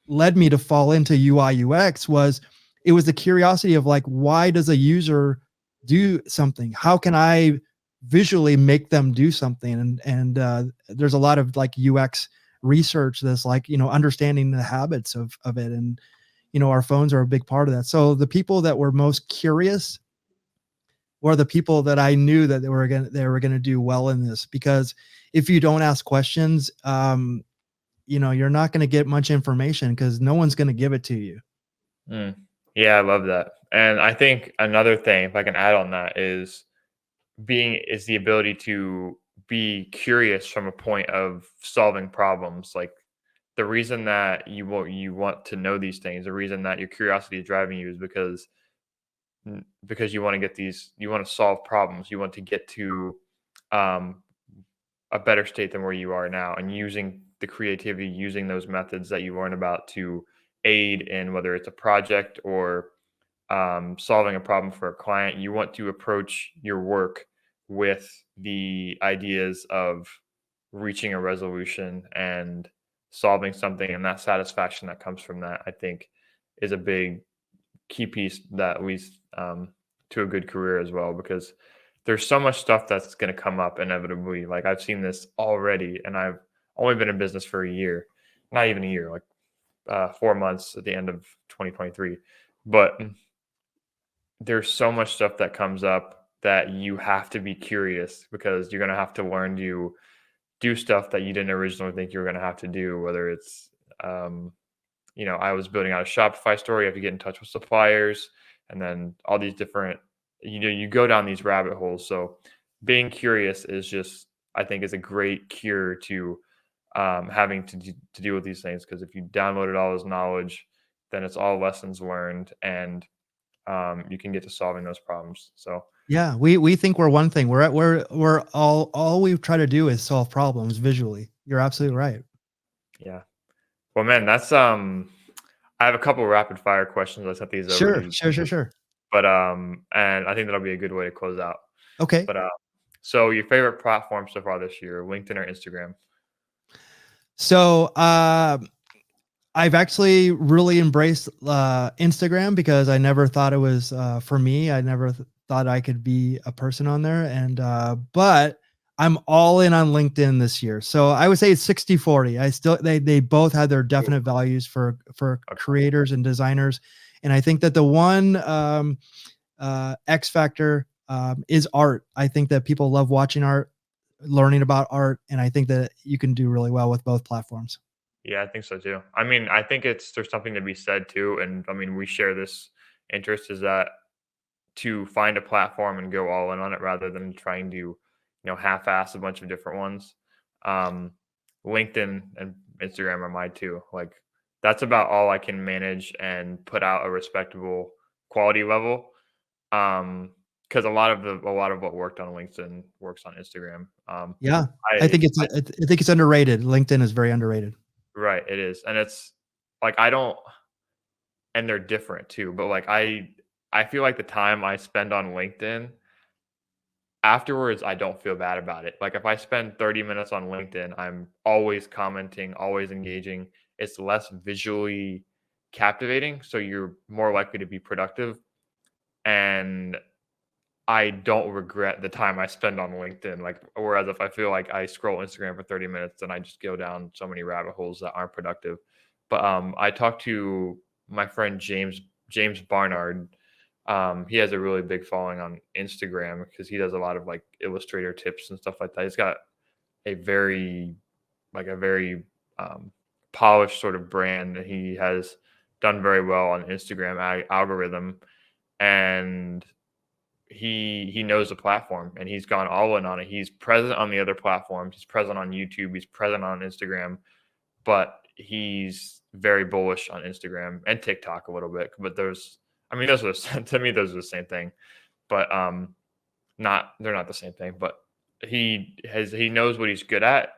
led me to fall into UI UX. It was the curiosity of like, why does a user do something? How can I visually make them do something? And there's a lot of like UX research that's like, understanding the habits of it. And our phones are a big part of that. So the people that were most curious were the people that I knew that they were gonna do well in this. Because if you don't ask questions, you're not gonna get much information because no one's gonna give it to you. mm. Yeah, I love that. And I think another thing, if I can add on that, is being is the ability to be curious from a point of solving problems. Like the reason that you want to know these things, the reason that your curiosity is driving you is because you want to get these, you want to solve problems, you want to get to um, a better state than where you are now, and using the creativity, using those methods that you learn about to aid in whether it's a project or solving a problem for a client. You want to approach your work with the ideas of reaching a resolution and solving something, and that satisfaction that comes from that, I think, is a big key piece that leads to a good career as well. Because there's so much stuff that's going to come up inevitably. Like I've seen this already, and I've only been in business for a year, not even a year, like 4 months at the end of 2023. But there's so much stuff that comes up that you have to be curious, because you're going to have to learn to do stuff that you didn't originally think you were going to have to do. Whether it's, I was building out a Shopify store, you have to get in touch with suppliers, and then all these different, you go down these rabbit holes. So being curious is just, I think, is a great cure to having to deal with these things. Because if you downloaded all this knowledge, then it's all lessons learned, and you can get to solving those problems. So Yeah, we think we're one thing. We're all we try to do is solve problems visually. You're absolutely right. yeah. Well, man, that's I have a couple rapid fire questions. I sent these over to Sure, you, sure, sure, sure. but and I think that'll be a good way to close out. Okay. But so your favorite platform so far this year, LinkedIn or Instagram? So, I've actually really embraced Instagram because I never thought it was for me. I never thought I could be a person on there. And but I'm all in on LinkedIn this year. So I would say it's 60-40. I still they both have their Ooh, definite values for okay. creators and designers. And I think that the one X factor is art. I think that people love watching art, learning about art, and I think that you can do really well with both platforms. Yeah, I think so too. I mean, I think there's something to be said too, and I mean, we share this interest, is that to find a platform and go all in on it rather than trying to, half-ass a bunch of different ones. Um, LinkedIn and Instagram are my two. Like that's about all I can manage and put out a respectable quality level. Because a lot of what worked on LinkedIn works on Instagram. Yeah, I I, think it's I I think it's underrated. LinkedIn is very underrated. right, it is, and it's like I don't, and they're different too. But like I feel like the time I spend on LinkedIn afterwards, I don't feel bad about it. Like if I spend 30 minutes on LinkedIn, I'm always commenting, always engaging. It's less visually captivating, so you're more likely to be productive. And I don't regret the time I spend on LinkedIn. Like, whereas if I feel like I scroll Instagram for 30 minutes, then I just go down so many rabbit holes that aren't productive. But I talked to my friend James Barnard. He has a really big following on Instagram because he does a lot of like Illustrator tips and stuff like that. He's got a very um, polished sort of brand that he has done very well on Instagram algorithm, and he knows the platform, and he's gone all in on it. He's present on the other platforms. He's present on YouTube. He's present on Instagram, but he's very bullish on Instagram and TikTok a little bit. But I mean, those are to me, those are the same thing, but not they're not the same thing. But he knows what he's good at.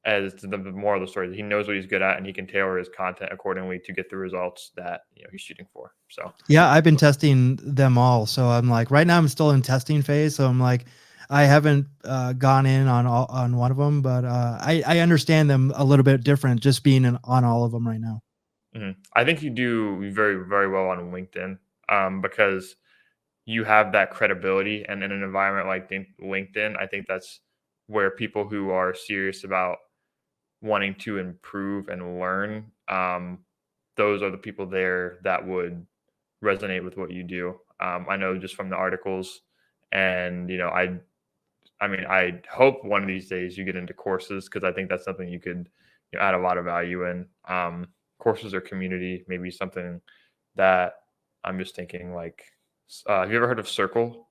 As to the moral of the story, he knows what he's good at, and he can tailor his content accordingly to get the results that he's shooting for. So Yeah, I've been testing them all. So I'm like, right now I'm still in testing phase. So I'm like, I haven't gone in on one of them, but I understand them a little bit different just being on all of them right now. I think you do very, very well on LinkedIn, because you have that credibility. And in an environment like LinkedIn, I think that's where people who are serious about wanting to improve and learn, those are the people there that would resonate with what you do. I know just from the articles, and I mean, I hope one of these days you get into courses, because I think that's something you could add a lot of value in. Courses or community, maybe something that I'm just thinking like, have you ever heard of Circle?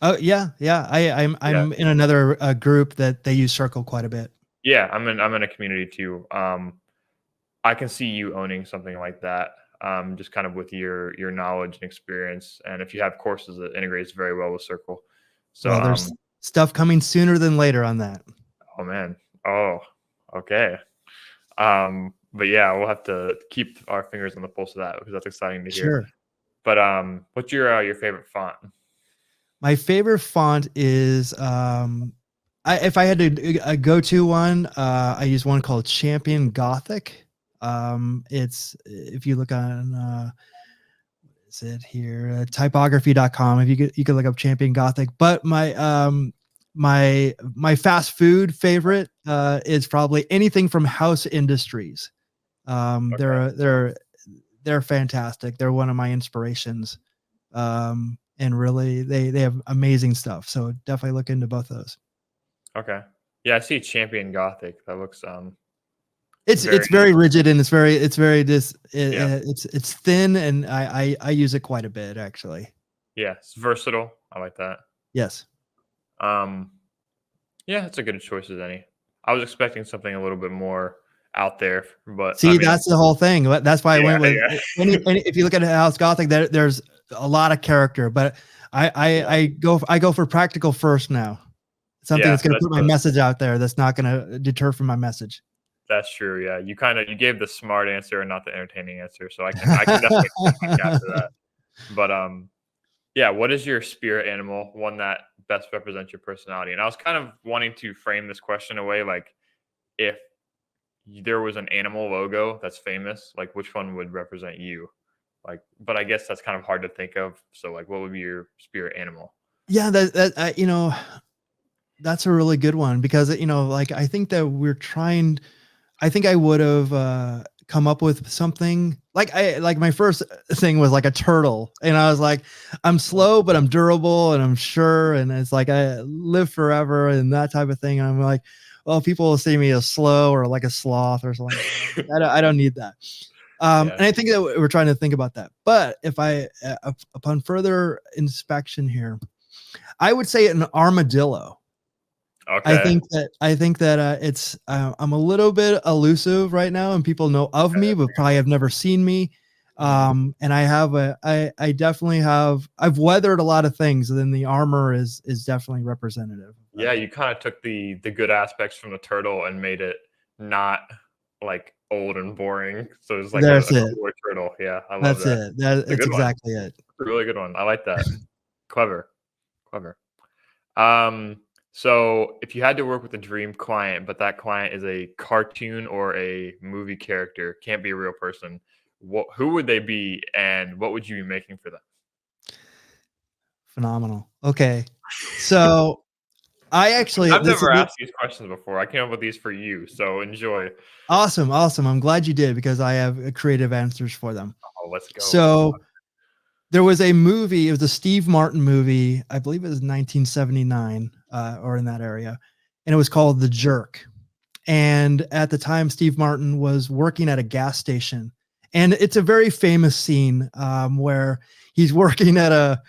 Oh yeah, yeah. Yeah. I'm in another group that they use Circle quite a bit. Yeah, I'm in a community too. I can see you owning something like that, just kind of with your knowledge and experience, and if you have courses that integrates very well with Circle. So, Well, there's stuff coming sooner than later on that. oh man, oh, okay. But yeah, we'll have to keep our fingers on the pulse of that because that's exciting to hear. Sure. But what's your favorite font? My favorite font is if I had to a go-to one, I use one called Champion Gothic. It's if you look on is it here typography.com, if you could look up Champion Gothic. But my fast food favorite is probably anything from House Industries. Okay. They're fantastic. They're one of my inspirations. And really they have amazing stuff. So definitely look into both of those. Okay. Yeah, I see Champion Gothic. That looks It's very very rigid and it's very yeah. it's thin and I use it quite a bit actually. Yeah, it's versatile. I like that. Yes. Um yeah, it's a good choice as any. I was expecting something a little bit more out there, but I See, mean, that's the whole thing. That's why I yeah, went with yeah. any if you look at House Gothic, there's a lot of character, but Yeah. I go for practical first now. Something Yeah, that's going to that's put my message out there. That's not going to deter from my message. that's true. Yeah, you gave the smart answer and not the entertaining answer, so I can definitely tip my cap to that. But yeah, what is your spirit animal? One that best represents your personality. And I was kind of wanting to frame this question away, like if there was an animal logo that's famous, like which one would represent you? Like, but I guess that's kind of hard to think of. So, like, what would be your spirit animal? Yeah, that's a really good one because like I think that I think I would have come up with something like my first thing was like a turtle, and I was like, I'm slow but I'm durable and I'm sure, and it's like I live forever and that type of thing. And I'm like, well, people will see me as slow or like a sloth or something. I don't need that. Yeah. And I think that we're trying to think about that. But if upon further inspection here, I would say an armadillo. Okay. I think that it's I'm a little bit elusive right now, and people know of me, but probably have never seen me. Mhm. And I definitely I've weathered a lot of things, and then the armor is definitely representative of Yeah, that. you kind of took the good aspects from the turtle and made it not like old and boring. So it's like There's a it. cooler turtle. Yeah, I love That's that. it. That It's a it's good one. exactly it. It's a really good one. I like that. Clever. Clever. Um, so if you had to work with a dream client, but that client is a cartoon or a movie character, can't be a real person, who would they be and what would you be making for them? Phenomenal. Okay, so I actually I've this is never asked these questions before. I came up with these for you, so enjoy. awesome, awesome. I'm glad you did because I have creative answers for them. Oh, let's go. Let's So there was a movie. It was a Steve Martin movie. I believe it was 1979 or in that area, and it was called The Jerk. And at the time, Steve Martin was working at a gas station, and it's a very famous scene where he's working at a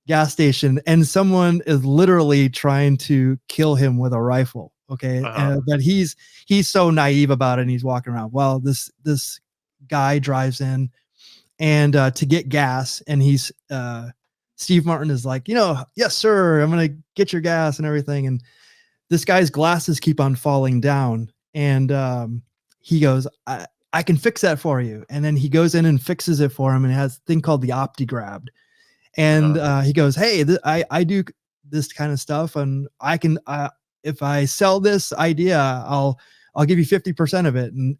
gas station, and someone is literally trying to kill him with a rifle. Okay, uh-huh. but he's so naive about it, and he's walking around. Well, this guy drives in and to get gas, and he's Steve Martin is like, yes sir, I'm gonna get your gas and everything. And this guy's glasses keep on falling down, and he goes, I can fix that for you. And then he goes in and fixes it for him, and it has a thing called the OptiGrab. And Uh-huh. he goes, hey, I do this kind of stuff, and I can if I sell this idea, I'll give you 50% of it. And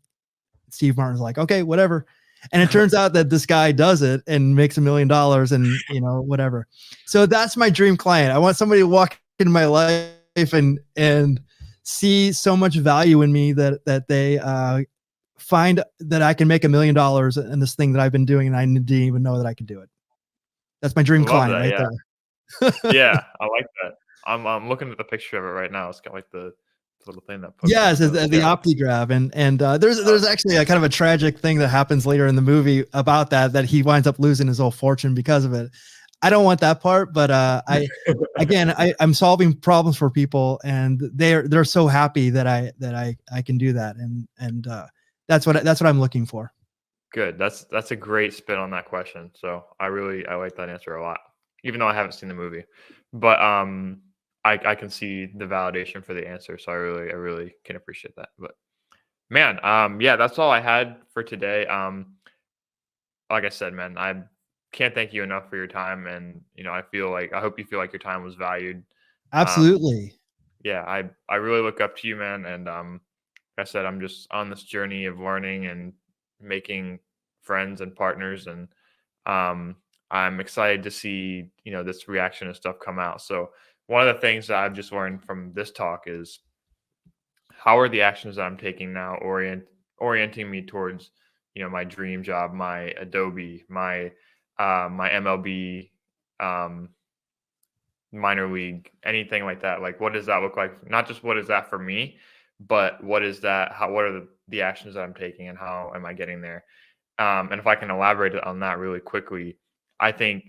Steve Martin's like, okay, whatever. And it turns out that this guy does it and makes $1 million and whatever. So that's my dream client. I want somebody to walk into my life and see so much value in me that they find that I can make $1 million in this thing that I've been doing and I didn't even know that I could do it. That's my dream Love client that. right Yeah. there. Yeah, I like that. I'm looking at the picture of it right now. It's got like the little thing that pokes out Yes, the nose. the Yeah. OptiGrab, and there's actually a kind of a tragic thing that happens later in the movie about that he winds up losing his whole fortune because of it. I don't want that part, but I'm solving problems for people, and they're so happy that I can do that, and that's what I'm looking for. Good. That's a great spin on that question. So I like that answer a lot, even though I haven't seen the movie. But I can see the validation for the answer. So I really can appreciate that. But man, yeah, that's all I had for today. Like I said, man, I can't thank you enough for your time, and I hope you feel like your time was valued. Um, Absolutely. yeah, I really look up to you, man, and like I said, I'm just on this journey of learning and making friends and partners, and um, I'm excited to see this reaction and stuff come out. So one of the things that I've just learned from this talk is how are the actions that I'm taking now orienting me towards my dream job, my Adobe, my MLB, um, minor league, anything like that. Like, what does that look like? Not just what is that for me, but what is that? What are the actions that I'm taking, and how am I getting there? And if I can elaborate on that really quickly, I think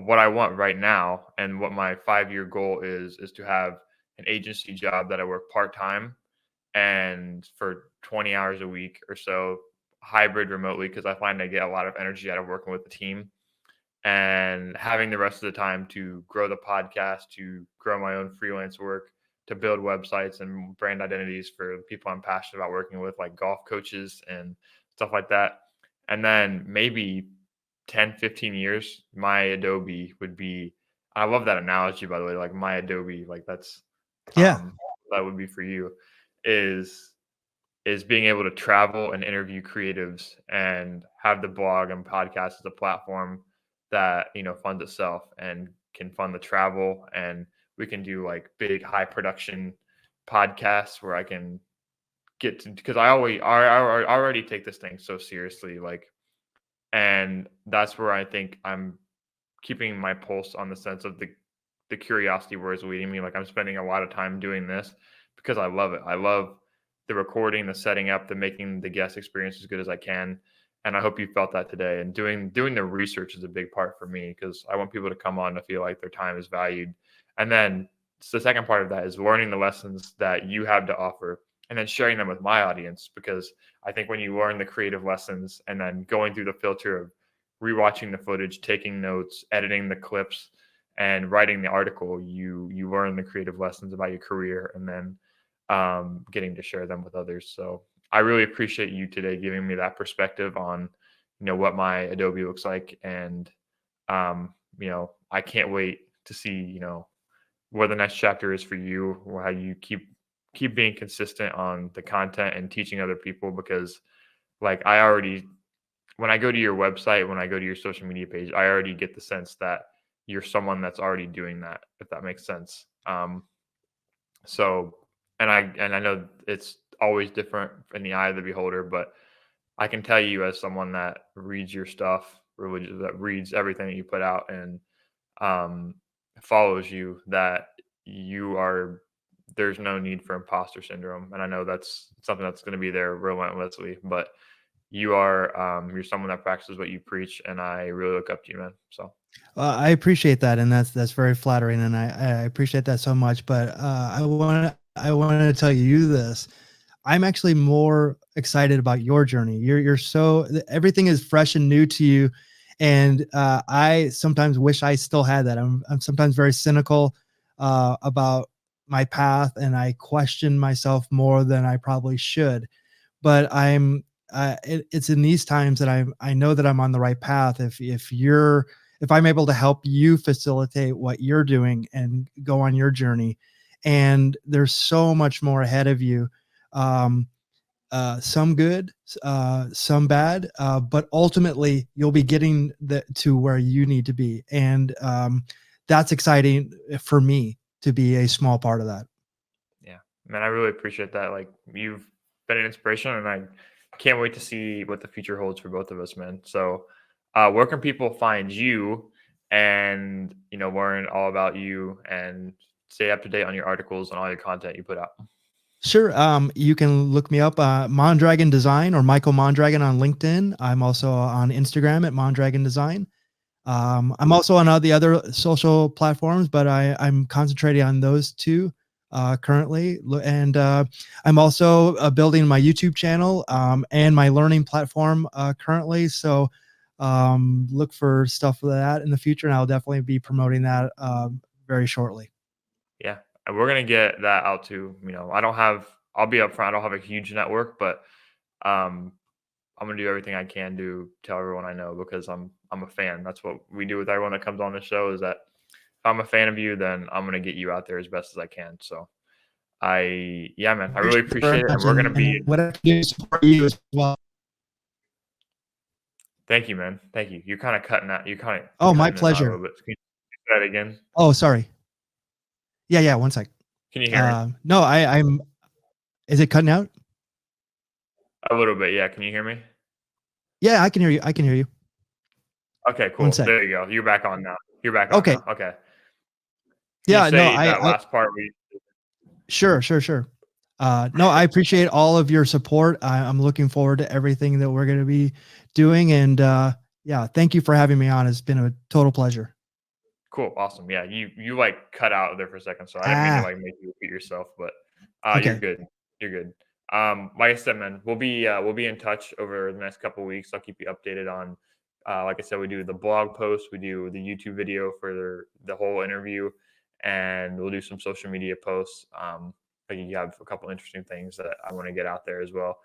what I want right now and what my 5-year goal is to have an agency job that I work part time and for 20 hours a week or so, hybrid remotely, because I find I get a lot of energy out of working with the team, and having the rest of the time to grow the podcast, to grow my own freelance work, to build websites and brand identities for the people I'm passionate about working with, like golf coaches and stuff like that. And then maybe 10, 15 years, my Adobe would be, I love that analogy, by the way, like my Adobe, like Yeah. that would be for you, is being able to travel and interview creatives and have the blog and podcast as a platform that funds itself and can fund the travel, and we can do like big high production podcasts where I can get to, because I already take this thing so seriously, like, and that's where I think I'm keeping my pulse on the sense of the curiosity where it's leading me. Like, I'm spending a lot of time doing this because I love it. I love the recording, the setting up, the making the guest experience as good as I can. And I hope you felt that today. And doing the research is a big part for me, because I want people to come on to feel like their time is valued. And then the second part of that is learning the lessons that you have to offer and then sharing them with my audience, because I think when you learn the creative lessons and then going through the filter of rewatching the footage, taking notes, editing the clips, and writing the article, you learn the creative lessons about your career, and then getting to share them with others. So I really appreciate you today giving me that perspective on what my Adobe looks like, and I can't wait to see where the next chapter is for you, or how you keep being consistent on the content and teaching other people, because like I already, when I go to your website, when I go to your social media page, I already get the sense that you're someone that's already doing that, if that makes sense. So, and I know it's always different in the eye of the beholder, but I can tell you, as someone that reads your stuff, that reads everything that you put out, and um, follows you, that you are, there's no need for imposter syndrome. And I know that's something that's going to be there relentlessly, but you're someone that practices what you preach, and I really look up to you, man. So I appreciate that, and that's very flattering, and I appreciate that so much. But I want to tell you this. I'm actually more excited about your journey. You're so, everything is fresh and new to you, and I sometimes wish I still had that. I'm sometimes very cynical about my path, and I question myself more than I probably should. But it's in these times that I know that I'm on the right path. If I'm able to help you facilitate what you're doing and go on your journey, and there's so much more ahead of you. Um, some good, some bad, but ultimately you'll be getting to where you need to be, and that's exciting for me to be a small part of that. yeah, man, I really appreciate that. Like, you've been an inspiration, and I can't wait to see what the future holds for both of us, man. So, where can people find you, and learn all about you, and stay up to date on your articles and all your content you put out? Sure. You can look me up, Mondragon Design or Michael Mondragon on LinkedIn. I'm also on Instagram at Mondragon Design. I'm also on all the other social platforms, but I'm concentrating on those two currently. And I'm also building my YouTube channel and my learning platform currently. So look for stuff for that in the future, and I'll definitely be promoting that very shortly. Yeah, and we're gonna get that out too. I'll be upfront. I don't have a huge network, but um, I'm gonna do everything I can to tell everyone I know because I'm a fan. That's what we do with everyone that comes on the show. Is that if I'm a fan of you, then I'm gonna get you out there as best as I can. So yeah, man, I really Appreciate it very appreciate it, and much, we're gonna be. and what I can do to support you as well. Thank you, man. Thank you. You're kind of cutting out. You're kind of Oh, my cutting in and out a pleasure. little bit. Can you say that again? Oh, sorry. Yeah, 1 sec. Can you hear me? No, I'm. Is it cutting out? A little bit, yeah. Can you hear me? Yeah, I can hear you. I can hear you. Okay, One cool. sec. There you go. You're back on now. You're back on Okay. now. Okay. Can you Yeah. No, say that last part? Sure. No, I appreciate all of your support. I'm looking forward to everything that we're going to be doing. And yeah, thank you for having me on. It's been a total pleasure. Cool, awesome. Yeah, you like cut out there for a second, so I didn't mean to Ah, like make you repeat yourself, but you're okay. good. You're good. Like I said, man, we'll be in touch over the next couple weeks. I'll keep you updated on. Like I said, we do the blog post, we do the YouTube video for the whole interview, and we'll do some social media posts. Like you have a couple interesting things that I want to get out there as well.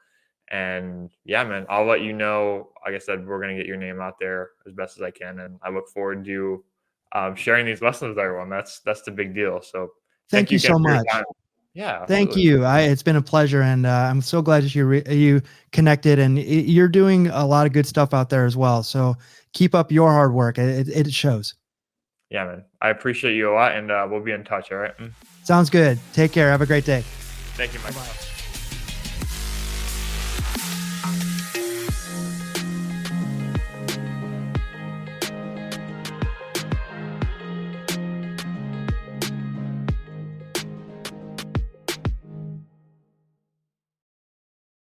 And yeah, man, I'll let you know. Like I said, we're gonna get your name out there as best as I can, and I look forward to sharing these lessons with everyone. That's the big deal. So thank Thank you you again so for your much. time. Yeah, Thank absolutely. you. It's been a pleasure, and I'm so glad that you connected, and you're doing a lot of good stuff out there as well. So keep up your hard work. It shows. Yeah, man. I appreciate you a lot, and we'll be in touch. All right. Sounds good. Take care. Have a great day. Thank you, Mike. Bye-bye.